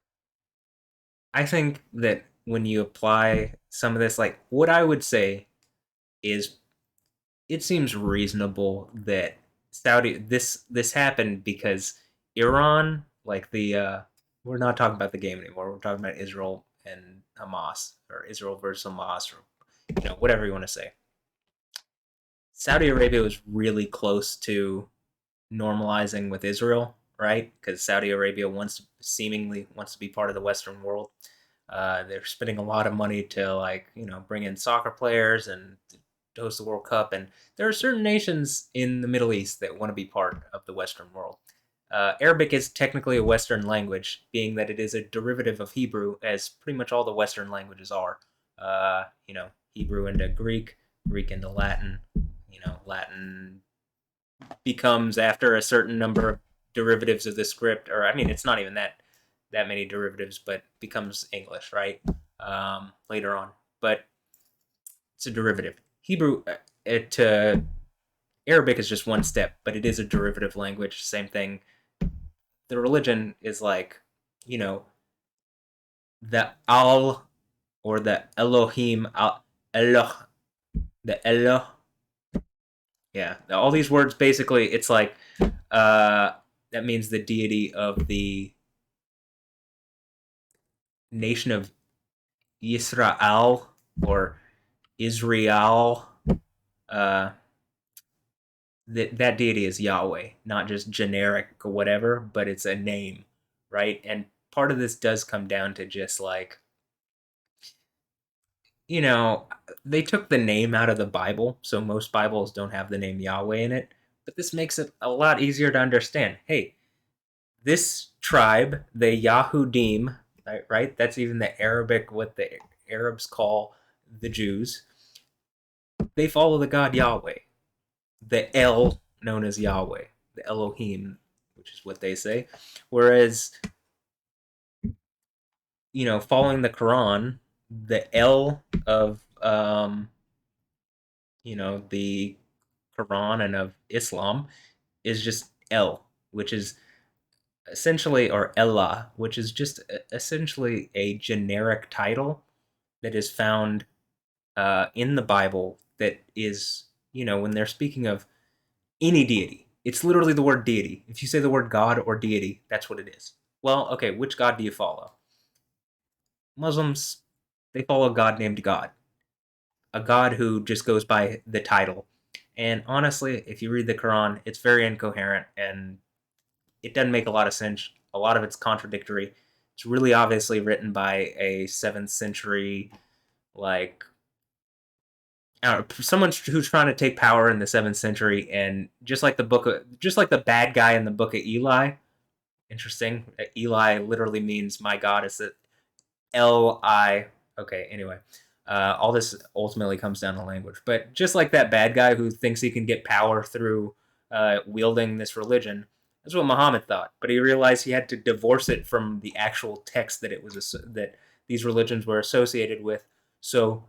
I think that when you apply some of this, like, what I would say is it seems reasonable that this happened because Iran, like we're not talking about the game anymore. We're talking about Israel and Hamas, or Israel versus Hamas, or whatever you want to say. Saudi Arabia was really close to normalizing with Israel, right? Because Saudi Arabia seemingly wants to be part of the Western world. They're spending a lot of money to bring in soccer players and host the World Cup, and there are certain nations in the Middle East that want to be part of the Western world. Arabic is technically a Western language, being that it is a derivative of Hebrew, as pretty much all the Western languages are. Hebrew into Greek, Greek into Latin. Latin becomes, after a certain number of derivatives of the script, or I mean, it's not even that many derivatives, but becomes English, right? Later on, but it's a derivative. Hebrew to Arabic is just one step, but it is a derivative language. Same thing. The religion is like, the Al or the Elohim, Eloh, the Eloh. Yeah, all these words basically, it's like that means the deity of the nation of Israel or Israel. That deity is Yahweh, not just generic or whatever, but it's a name, right? And part of this does come down to just like, they took the name out of the Bible, so most Bibles don't have the name Yahweh in it, but this makes it a lot easier to understand. Hey, this tribe, the Yahudim, right? That's even the Arabic, what the Arabs call the Jews. They follow the God Yahweh. The El known as Yahweh, the Elohim, which is what they say. Whereas, following the Quran, the El of, the Quran and of Islam is just El, which is essentially, or Allah, which is just essentially a generic title that is found in the Bible that is, when they're speaking of any deity, it's literally the word deity. If you say the word God or deity, that's what it is. Well, okay, which God do you follow? Muslims, they follow a God named God. A God who just goes by the title. And honestly, if you read the Quran, it's very incoherent and it doesn't make a lot of sense. A lot of it's contradictory. It's really obviously written by a 7th century, like, someone who's trying to take power in the 7th century, and just like the bad guy in the book of Eli. Interesting. Eli literally means my God. Is it Li? Okay. Anyway, all this ultimately comes down to language. But just like that bad guy who thinks he can get power through wielding this religion, that's what Muhammad thought. But he realized he had to divorce it from the actual text that these religions were associated with. So,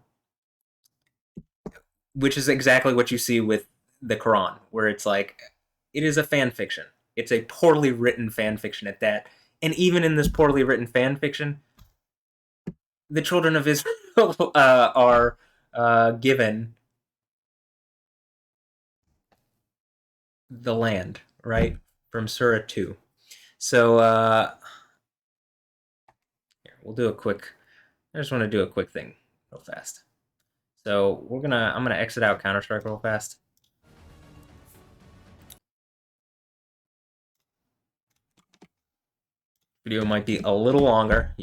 which is exactly what you see with the Quran, where it's like, it is a fan fiction. It's a poorly written fan fiction at that. And even in this poorly written fan fiction, the children of Israel are given the land, right? From Surah 2. So, here, I just want to do a quick thing real fast. So, I'm going to exit out Counter-Strike real fast. Video might be a little longer.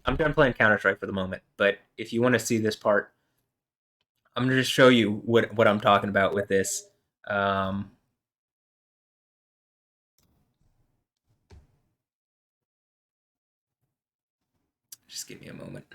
I'm done playing Counter-Strike for the moment, but if you want to see this part, I'm going to just show you what I'm talking about with this. Just give me a moment.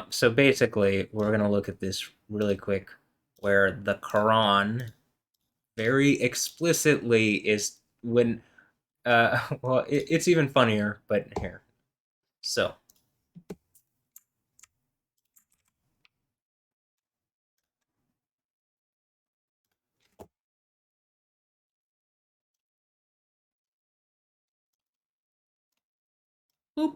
So basically, we're going to look at this really quick, where the Quran very explicitly is when, well, it's even funnier, but here. So, boop.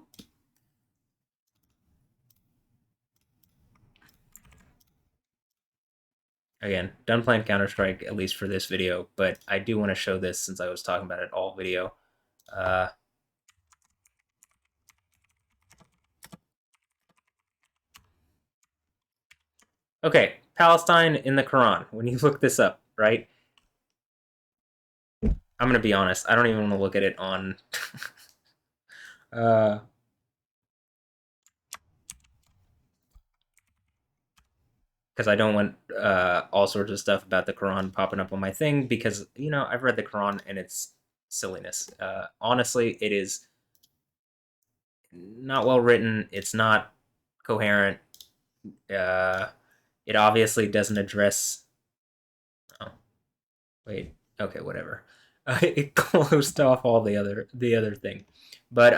Again, done playing Counter-Strike, at least for this video, but I do want to show this since I was talking about it all video. Okay, Palestine in the Quran. When you look this up, right? I'm going to be honest. I don't even want to look at it on... because I don't want all sorts of stuff about the Quran popping up on my thing, because, I've read the Quran and it's silliness. Honestly, it is not well written. It's not coherent. It obviously doesn't address... Oh, wait. Okay, whatever. It closed off all the other thing. But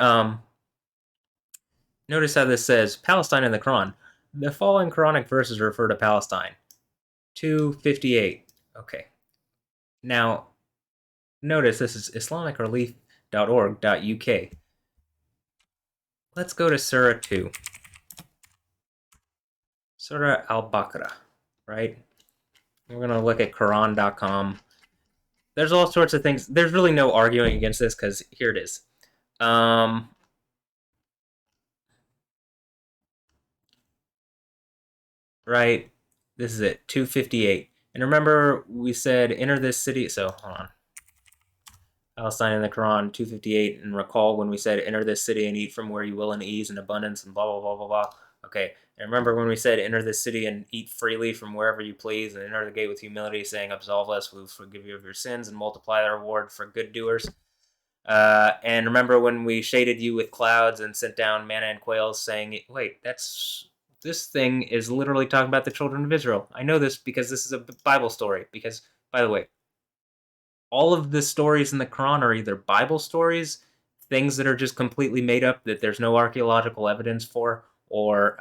notice how this says Palestine in the Quran. The following Quranic verses refer to Palestine. 258. Okay. Now, notice this is islamicrelief.org.uk. Let's go to Surah 2. Surah al-Baqarah, right? We're going to look at Quran.com. There's all sorts of things. There's really no arguing against this, because here it is. Right? This is it, 258. And remember, we said, enter this city. So, hold on. Palestine in the Quran, 258. And recall when we said, enter this city and eat from where you will in ease and abundance and blah, blah, blah, blah, blah. Okay. And remember when we said, enter this city and eat freely from wherever you please, and enter the gate with humility, saying, absolve us, we will forgive you of your sins and multiply the reward for good doers. And remember when we shaded you with clouds and sent down manna and quails, saying, wait, this thing is literally talking about the children of Israel. I know this because this is a Bible story. Because, by the way, all of the stories in the Quran are either Bible stories, things that are just completely made up that there's no archaeological evidence for, or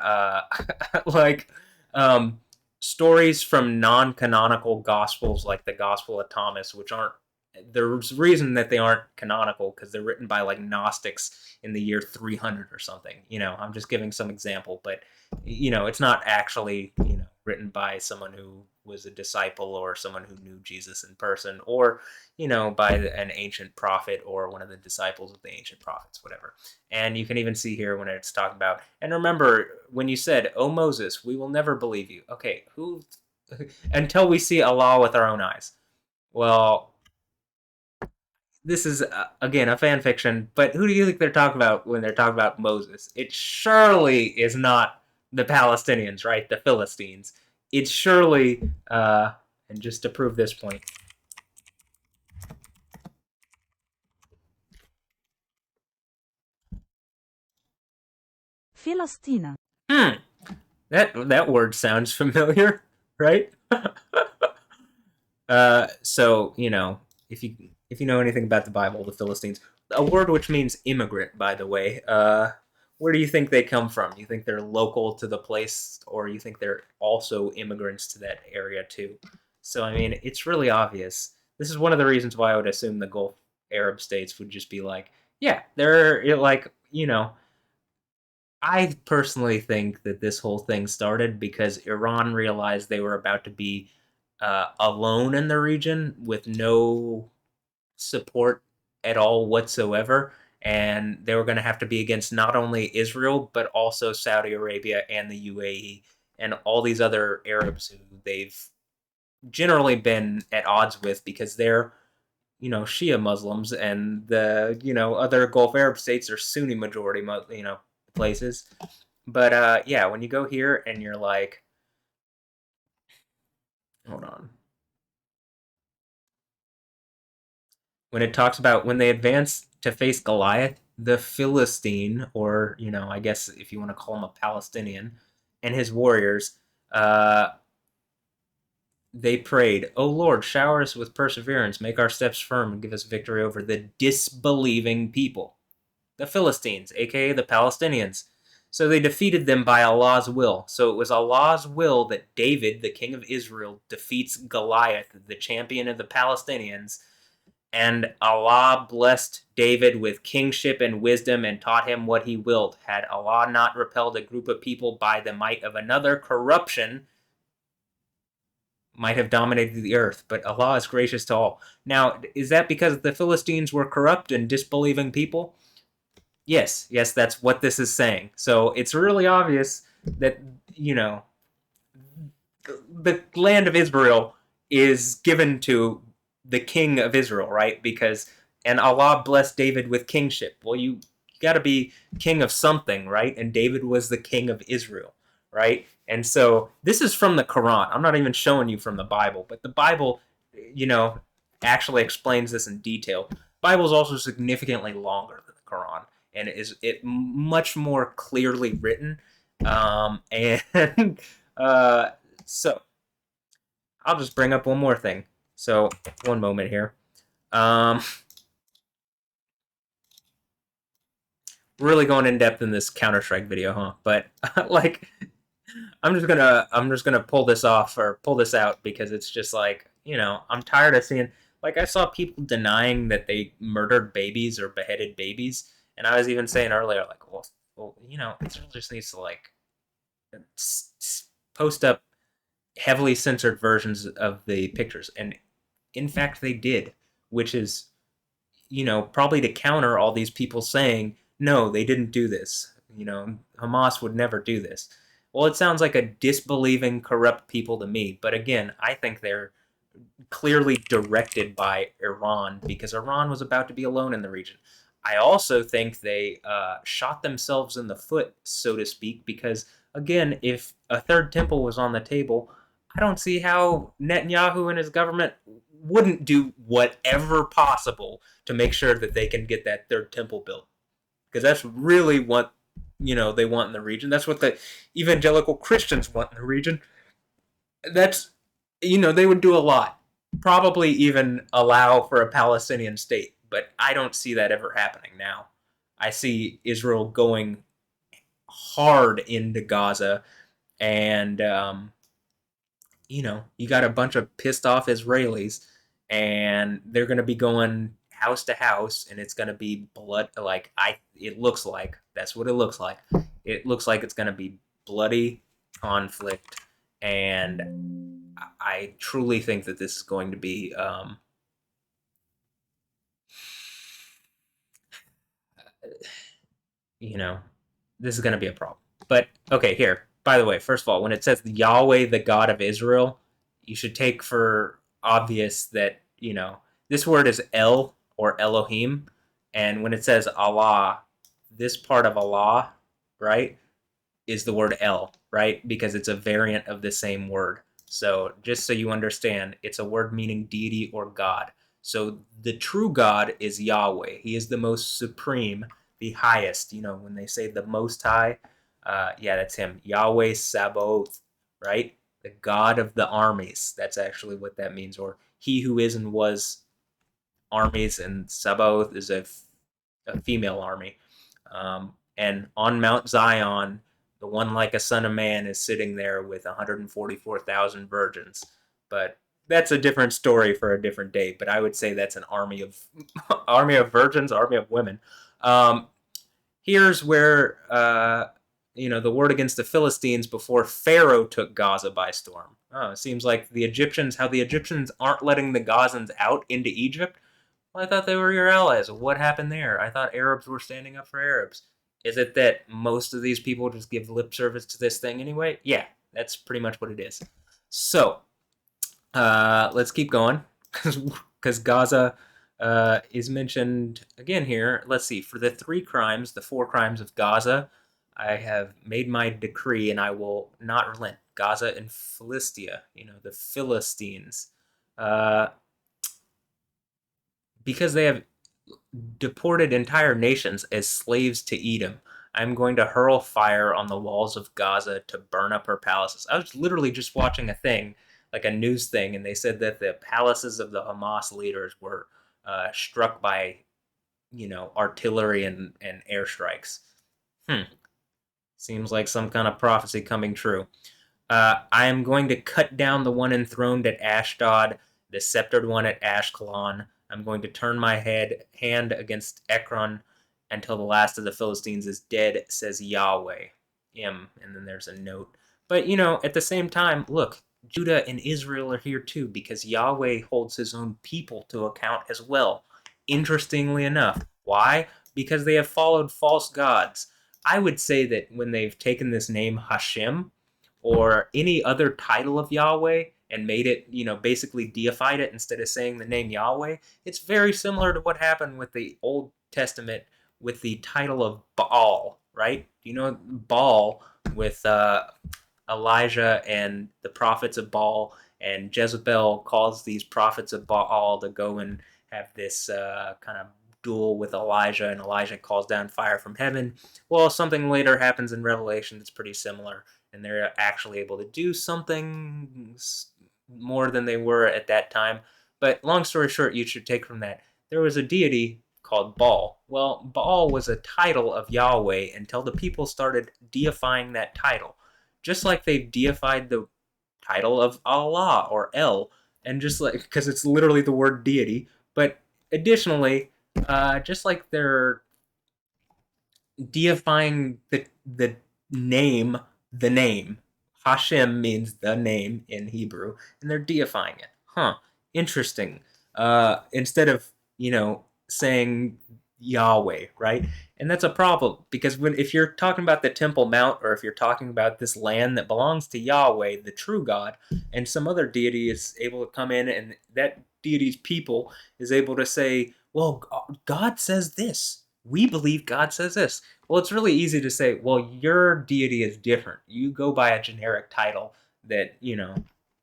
like stories from non-canonical gospels like the Gospel of Thomas, which aren't. There's a reason that they aren't canonical because they're written by like Gnostics in the year 300 or something. I'm just giving some example, but it's not actually written by someone who was a disciple or someone who knew Jesus in person, or by an ancient prophet or one of the disciples of the ancient prophets, whatever. And you can even see here when it's talking about, and remember when you said, "Oh Moses, we will never believe you." Okay, who until we see Allah with our own eyes. Well, this is again a fan fiction, but who do you think they're talking about when they're talking about Moses? It surely is not the Palestinians, right? The Philistines. It's surely, and just to prove this point, Filastina. That word sounds familiar, right? So if you know anything about the Bible, the Philistines, a word which means immigrant, by the way. Where do you think they come from? You think they're local to the place, or you think they're also immigrants to that area too? So I mean, it's really obvious. This is one of the reasons why I would assume the Gulf Arab states would just be like, yeah, they're like, I personally think that this whole thing started because Iran realized they were about to be alone in the region with no support at all whatsoever, and they were going to have to be against not only Israel but also Saudi Arabia and the UAE and all these other Arabs who they've generally been at odds with because they're Shia Muslims, and the other Gulf Arab states are Sunni majority places. But yeah, when you go here and you're like, hold on. When it talks about when they advance to face Goliath, the Philistine, or I guess if you want to call him a Palestinian, and his warriors, they prayed, "O Lord, shower us with perseverance, make our steps firm, and give us victory over the disbelieving people." The Philistines, aka the Palestinians. So they defeated them by Allah's will. So it was Allah's will that David, the king of Israel, defeats Goliath, the champion of the Palestinians. And Allah blessed David with kingship and wisdom and taught him what he willed. Had Allah not repelled a group of people by the might of another, corruption might have dominated the earth. But Allah is gracious to all. Now, is that because the Philistines were corrupt and disbelieving people? Yes, that's what this is saying. So it's really obvious that, the land of Israel is given to the king of Israel, right? And Allah blessed David with kingship. Well, you got to be king of something, right? And David was the king of Israel, right? And so this is from the Quran. I'm not even showing you from the Bible, but the Bible, actually explains this in detail. The Bible is also significantly longer than the Quran, and it much more clearly written. So I'll just bring up one more thing. So, one moment here. Really going in depth in this Counter-Strike video, huh? But like, I'm just gonna pull this off or pull this out because it's just like, I'm tired of seeing. Like, I saw people denying that they murdered babies or beheaded babies, and I was even saying earlier, like, well, Israel just needs to like post up heavily censored versions of the pictures, and in fact they did, which is probably to counter all these people saying no, they didn't do this, Hamas would never do this. Well, it sounds like a disbelieving corrupt people to me, but again, I think they're clearly directed by Iran because Iran was about to be alone in the region. I also think they shot themselves in the foot, so to speak, because again, if a third temple was on the table, I don't see how Netanyahu and his government wouldn't do whatever possible to make sure that they can get that third temple built. Because that's really what, they want in the region. That's what the evangelical Christians want in the region. That's, they would do a lot probably even allow for a Palestinian state, but I don't see that ever happening now. I see Israel going hard into Gaza, and you got a bunch of pissed off Israelis, and they're going to be going house to house, and it's going to be blood. It looks like that's what it looks like. It looks like it's going to be bloody conflict, and I truly think that this is going to be this is going to be a problem. But okay, here. By the way, first of all, when it says Yahweh, the God of Israel, you should take for obvious that, this word is El or Elohim. And when it says Allah, this part of Allah, right, is the word El, right? Because it's a variant of the same word. So just so you understand, it's a word meaning deity or God. So the true God is Yahweh. He is the most supreme, the highest. When they say the most high, yeah, that's him. Yahweh Sabaoth, right? The God of the armies. That's actually what that means. Or he who is and was armies, and Sabaoth is a female army. And on Mount Zion, the one like a son of man is sitting there with 144,000 virgins. But that's a different story for a different day. But I would say that's an army of virgins, army of women. Here's where the word against the Philistines before Pharaoh took Gaza by storm. It seems like the Egyptians aren't letting the Gazans out into Egypt. Well, I thought they were your allies. What happened there? I thought Arabs were standing up for Arabs. Is it that most of these people just give lip service to this thing anyway? Yeah, that's pretty much what it is. So, let's keep going, because Gaza is mentioned again here. Let's see. For the 4 crimes of Gaza, I have made my decree, and I will not relent. Gaza and Philistia, the Philistines. Because they have deported entire nations as slaves to Edom, I'm going to hurl fire on the walls of Gaza to burn up her palaces. I was literally just watching a thing, like a news thing, and they said that the palaces of the Hamas leaders were struck by, artillery and airstrikes. Seems like some kind of prophecy coming true. I am going to cut down the one enthroned at Ashdod, the sceptered one at Ashkelon. I'm going to turn my hand against Ekron until the last of the Philistines is dead, says Yahweh. And then there's a note. But, at the same time, look, Judah and Israel are here too, because Yahweh holds his own people to account as well. Interestingly enough. Why? Because they have followed false gods. I would say that when they've taken this name Hashem, or any other title of Yahweh, and made it, basically deified it instead of saying the name Yahweh, it's very similar to what happened with the Old Testament with the title of Baal, right? Baal with Elijah and the prophets of Baal, and Jezebel calls these prophets of Baal to go and have this kind of duel with Elijah, and Elijah calls down fire from heaven. Well, something later happens in Revelation that's pretty similar, and they're actually able to do something more than they were at that time. But long story short, you should take from that, there was a deity called Baal. Well, Baal was a title of Yahweh until the people started deifying that title. Just like they've deified the title of Allah or El, and just like, because it's literally the word deity, but additionally, just like they're deifying the name, Hashem means the name in Hebrew, and they're deifying it. Interesting. Instead of, saying Yahweh, right? And that's a problem, because if you're talking about the Temple Mount, or if you're talking about this land that belongs to Yahweh, the true God, and some other deity is able to come in, and that deity's people is able to say, well, God says this. We believe God says this. Well, it's really easy to say, well, your deity is different. You go by a generic title that,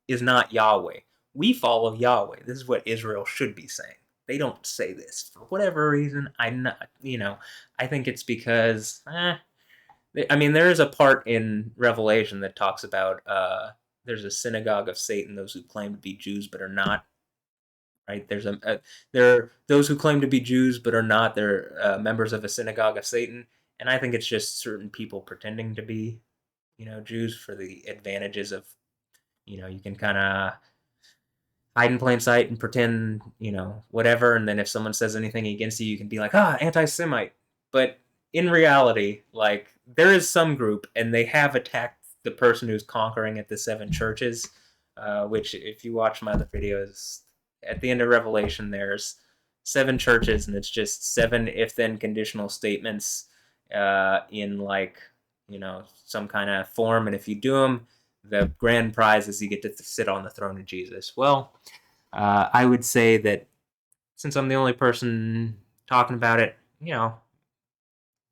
is not Yahweh. We follow Yahweh. This is what Israel should be saying. They don't say this for whatever reason. I think it's because, there is a part in Revelation that talks about there's a synagogue of Satan, those who claim to be Jews but are not. right? There are those who claim to be Jews but are not. They're members of a synagogue of Satan, and I think it's just certain people pretending to be, Jews for the advantages of, you can kind of hide in plain sight and pretend, whatever. And then if someone says anything against you, you can be like, anti-Semite. But in reality, like, there is some group, and they have attacked the person who's conquering at the 7 churches, which, if you watch my other videos, at the end of Revelation, there's 7 churches, and it's just 7 if-then conditional statements in, like, some kind of form. And if you do them, the grand prize is you get to sit on the throne of Jesus. Well, I would say that since I'm the only person talking about it,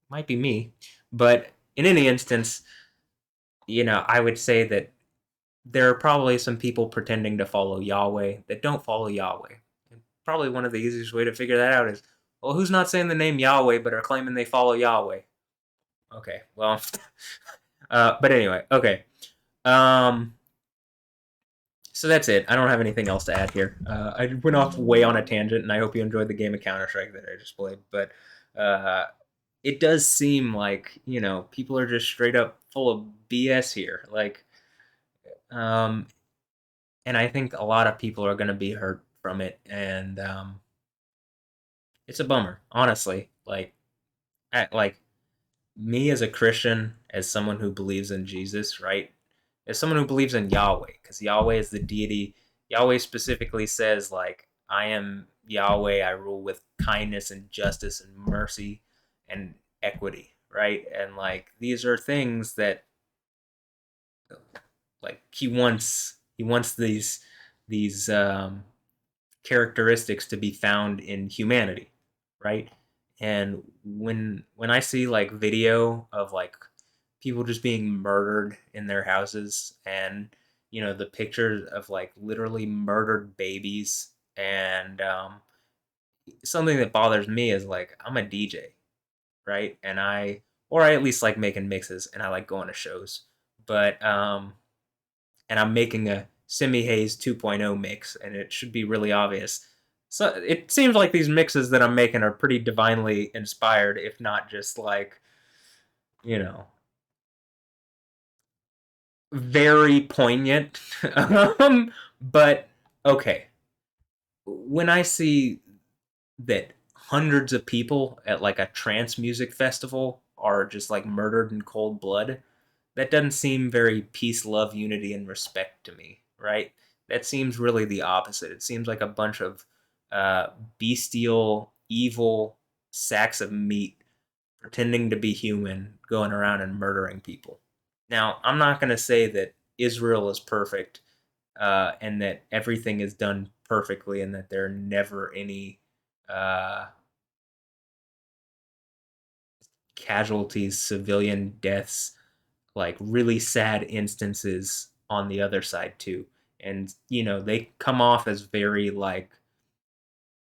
might be me. But in any instance, I would say that there are probably some people pretending to follow Yahweh that don't follow Yahweh. And probably one of the easiest way to figure that out is, well, who's not saying the name Yahweh but are claiming they follow Yahweh? Okay, well, but anyway, okay. So that's it. I don't have anything else to add here. I went off way on a tangent, and I hope you enjoyed the game of Counter-Strike that I just played. But it does seem like, people are just straight up full of BS here. Like, and I think a lot of people are going to be hurt from it. And it's a bummer, honestly. Like me as a Christian, as someone who believes in Jesus, right? As someone who believes in Yahweh, because Yahweh is the deity. Yahweh specifically says, like, I am Yahweh, I rule with kindness and justice and mercy and equity, right? And, like, these are things that, like, he wants these characteristics to be found in humanity, right? And when I see, like, video of, like, people just being murdered in their houses, and the pictures of, like, literally murdered babies, and something that bothers me is, like, I'm a DJ, right? And I at least like making mixes, and I like going to shows, but and I'm making a Semi Haze 2.0 mix, and it should be really obvious. So it seems like these mixes that I'm making are pretty divinely inspired, if not just, like, very poignant. But okay, when I see that hundreds of people at, like, a trance music festival are just, like, murdered in cold blood, that doesn't seem very peace, love, unity, and respect to me, right? That seems really the opposite. It seems like a bunch of bestial, evil sacks of meat pretending to be human, going around and murdering people. Now, I'm not going to say that Israel is perfect, and that everything is done perfectly, and that there are never any casualties, civilian deaths, like really sad instances on the other side too. And, they come off as very, like,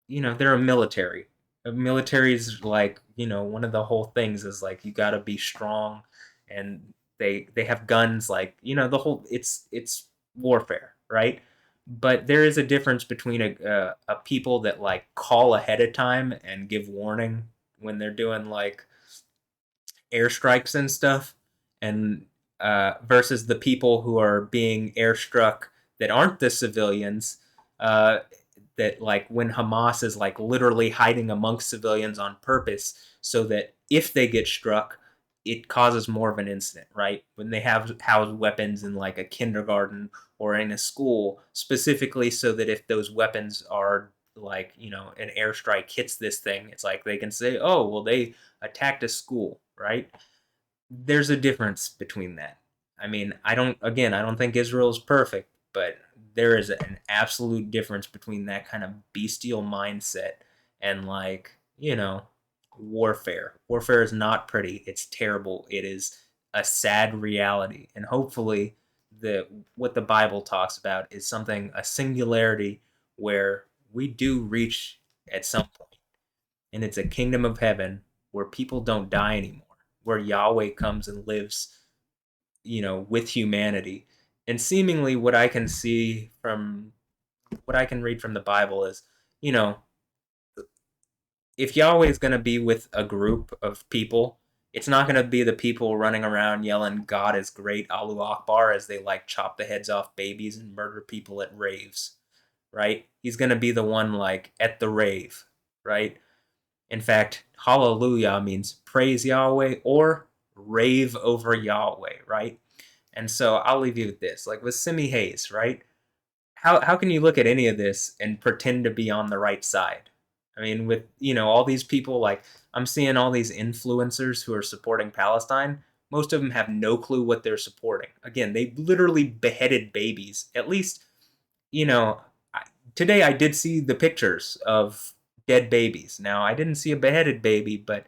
they're a military. A military's, like, one of the whole things is, like, you got to be strong, and they have guns, like, the whole, it's warfare, right? But there is a difference between a people that, like, call ahead of time and give warning when they're doing, like, airstrikes and stuff, and versus the people who are being airstruck that aren't the civilians, that, like, when Hamas is, like, literally hiding amongst civilians on purpose so that if they get struck, it causes more of an incident, right? When they have housed weapons in, like, a kindergarten or in a school, specifically so that if those weapons are, like, an airstrike hits this thing, it's like they can say, oh, well, they attacked a school, right? There's a difference between that. I mean, I don't think Israel is perfect, but there is an absolute difference between that kind of bestial mindset and, like, warfare. Warfare is not pretty. It's terrible. It is a sad reality. And hopefully what the Bible talks about is a singularity where we do reach at some point. And it's a kingdom of heaven where people don't die anymore, where Yahweh comes and lives, with humanity. And seemingly what I can read from the Bible is you know, if Yahweh is going to be with a group of people, it's not going to be the people running around yelling, God is great, Allahu Akbar, as they like chop the heads off babies and murder people at raves, right? He's going to be the one like at the rave, right? In fact, hallelujah means praise Yahweh or rave over Yahweh, right? And so I'll leave you with this. Like with Simi Hayes, right? How can you look at any of this and pretend to be on the right side? I mean, with all these people, like I'm seeing all these influencers who are supporting Palestine. Most of them have no clue what they're supporting. Again, they literally beheaded babies. At least, you know, today I did see the pictures of dead babies. Now I didn't see a beheaded baby, but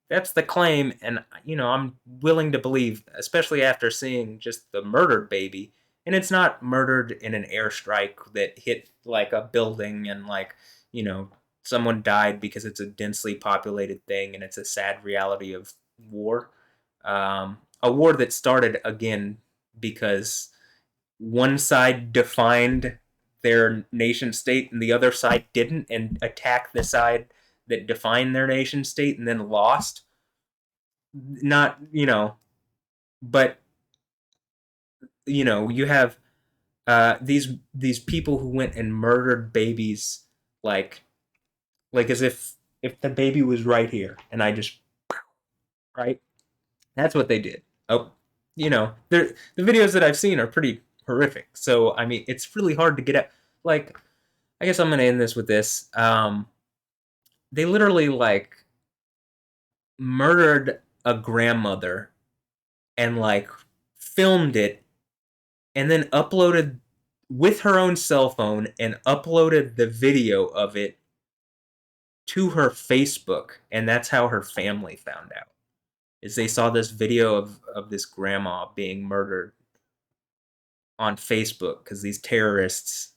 that's the claim, and I'm willing to believe, especially after seeing just the murdered baby, and it's not murdered in an airstrike that hit like a building and like you know someone died because it's a densely populated thing and it's a sad reality of war, a war that started again because one side defined their nation state and the other side didn't, and attacked the side that defined their nation state and then lost. Not but you have these people who went and murdered babies, like as if the baby was right here and I just right. That's what they did. Oh, the videos that I've seen are pretty horrific. So I mean, it's really hard to get at. Like, I guess I'm gonna end this with this. They literally like murdered a grandmother and like filmed it and then uploaded with her own cell phone and uploaded the video of it to her Facebook, and that's how her family found out. Is they saw this video of this grandma being murdered on Facebook because these terrorists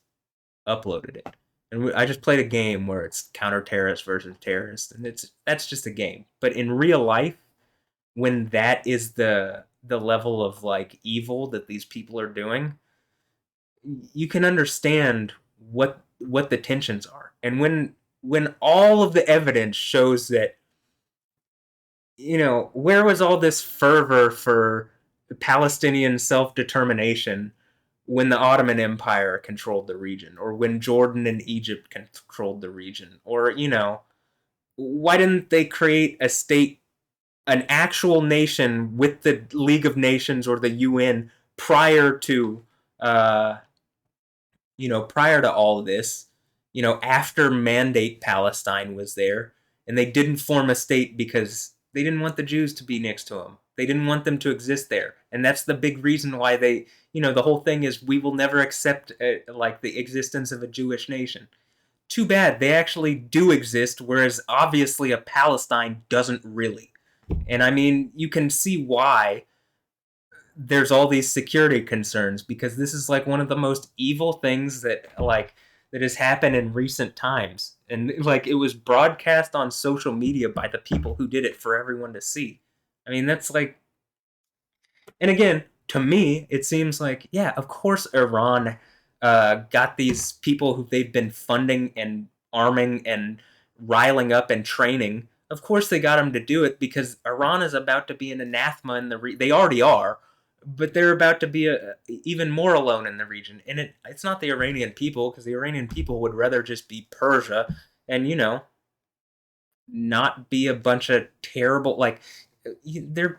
uploaded it. And I just played a game where it's counter-terrorist versus terrorist, and that's just a game. But in real life, when that is the level of like evil that these people are doing, you can understand what the tensions are. And when all of the evidence shows that where was all this fervor for Palestinian self-determination when the Ottoman Empire controlled the region, or when Jordan and Egypt controlled the region, or why didn't they create a state, an actual nation with the League of Nations or the UN prior to prior to all of this, after Mandate Palestine was there, and they didn't form a state because they didn't want the Jews to be next to them. They didn't want them to exist there. And that's the big reason why they, the whole thing is we will never accept like the existence of a Jewish nation. Too bad they actually do exist, whereas obviously a Palestine doesn't really. And I mean, you can see why there's all these security concerns, because this is like one of the most evil things that has happened in recent times, and like it was broadcast on social media by the people who did it for everyone to see. I mean, that's like, and again, to me it seems like, yeah, of course Iran got these people who they've been funding and arming and riling up and training. Of course they got them to do it because Iran is about to be an anathema in the they already are, but they're about to be even more alone in the region. And it's not the Iranian people, because the Iranian people would rather just be Persia and, not be a bunch of terrible, like, the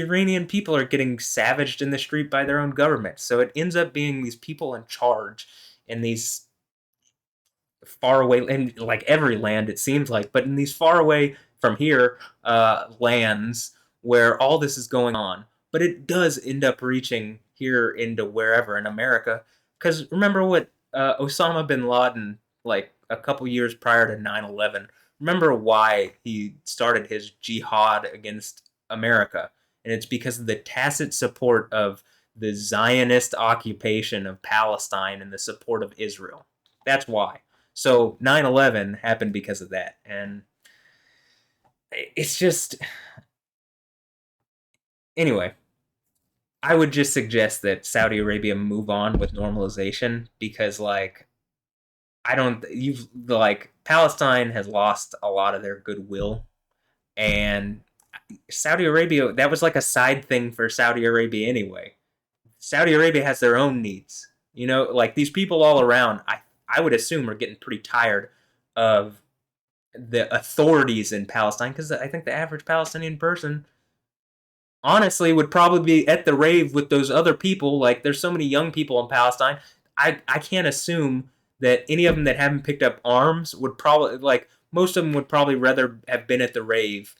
Iranian people are getting savaged in the street by their own government. So it ends up being these people in charge in these far away, and like every land it seems like, but in these far away from here lands where all this is going on. But it does end up reaching here into wherever in America. Because remember what Osama bin Laden, like a couple years prior to 9/11, remember why he started his jihad against America. And it's because of the tacit support of the Zionist occupation of Palestine and the support of Israel. That's why. So 9/11 happened because of that. And it's just... Anyway, I would just suggest that Saudi Arabia move on with normalization, because like Palestine has lost a lot of their goodwill, and Saudi Arabia, that was like a side thing for Saudi Arabia anyway. Saudi Arabia has their own needs. You know, like these people all around, I would assume are getting pretty tired of the authorities in Palestine, because I think the average Palestinian person honestly would probably be at the rave with those other people. Like there's so many young people in Palestine. I can't assume that any of them that haven't picked up arms would probably, like, most of them would probably rather have been at the rave,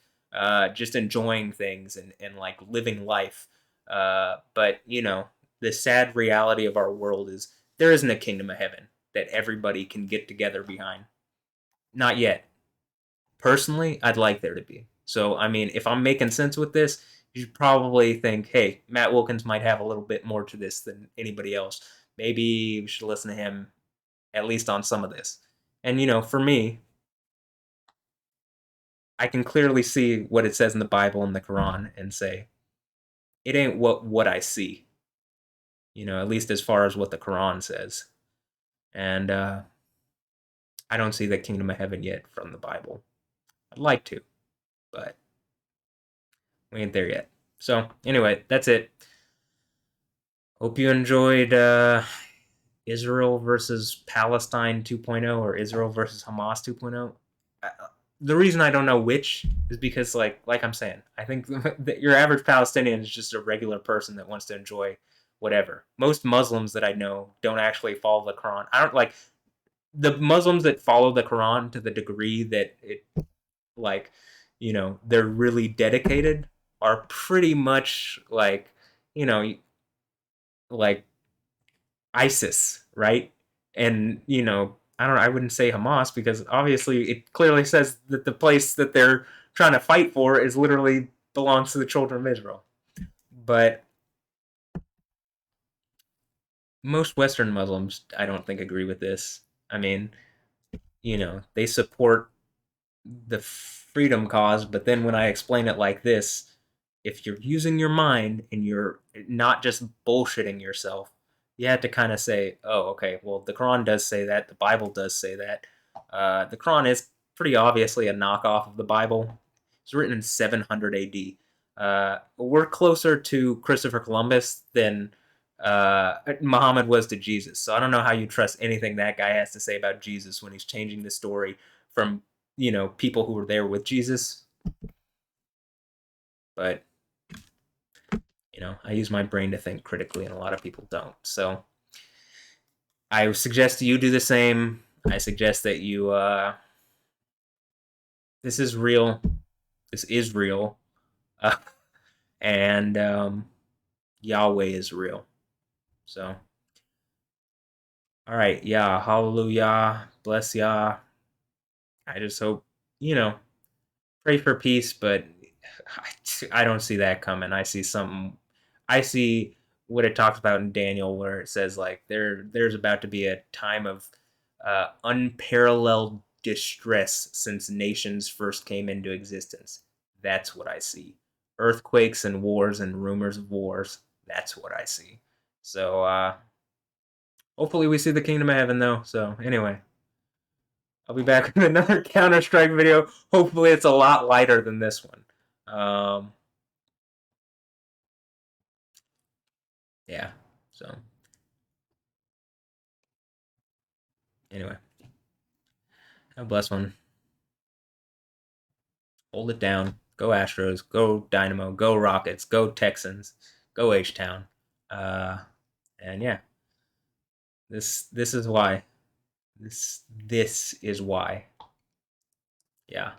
just enjoying things and like living life. But you know, the sad reality of our world is there isn't a kingdom of heaven that everybody can get together behind. Not yet. Personally, I'd like there to be. So, I mean, if I'm making sense with this, you should probably think, hey, Matt Wilkins might have a little bit more to this than anybody else. Maybe we should listen to him at least on some of this. And, you know, for me, I can clearly see what it says in the Bible and the Quran and say, it ain't what I see. You know, at least as far as what the Quran says. And I don't see the kingdom of heaven yet from the Bible. I'd like to, but we ain't there yet. So, anyway, that's it. Hope you enjoyed Israel versus Palestine 2.0 or Israel versus Hamas 2.0. The reason I don't know which is because, like I'm saying, I think that your average Palestinian is just a regular person that wants to enjoy whatever. Most Muslims that I know don't actually follow the Quran. I don't like the Muslims that follow the Quran to the degree that it, like, you know, they're really dedicated, are pretty much like, you know, like ISIS, right? And, you know, I wouldn't say Hamas, because obviously it clearly says that the place that they're trying to fight for is literally belongs to the children of Israel. But most Western Muslims, I don't think, agree with this. I mean, you know, they support the freedom cause, but then when I explain it like this, if you're using your mind and you're not just bullshitting yourself, you have to kind of say, oh, okay, well, the Quran does say that, the Bible does say that. The Quran is pretty obviously a knockoff of the Bible. It's written in 700 AD. We're closer to Christopher Columbus than Muhammad was to Jesus. So I don't know how you trust anything that guy has to say about Jesus when he's changing the story from, you know, people who were there with Jesus. But, you know, I use my brain to think critically, and a lot of people don't. So I suggest you do the same. I suggest that you, this is real. This is real. And Yahweh is real. So, all right. Yeah. Hallelujah. Bless Yah. I just hope, you know, pray for peace, but I don't see that coming. I see what it talks about in Daniel, where it says, like, there's about to be a time of unparalleled distress since nations first came into existence. That's what I see. Earthquakes and wars and rumors of wars. That's what I see. So hopefully we see the kingdom of heaven, though. So anyway, I'll be back with another Counter-Strike video. Hopefully it's a lot lighter than this one. Yeah, so anyway, have a blessed one. Hold it down. Go Astros. Go Dynamo. Go Rockets. Go Texans. Go H-Town. And yeah, this is why. This is why. Yeah.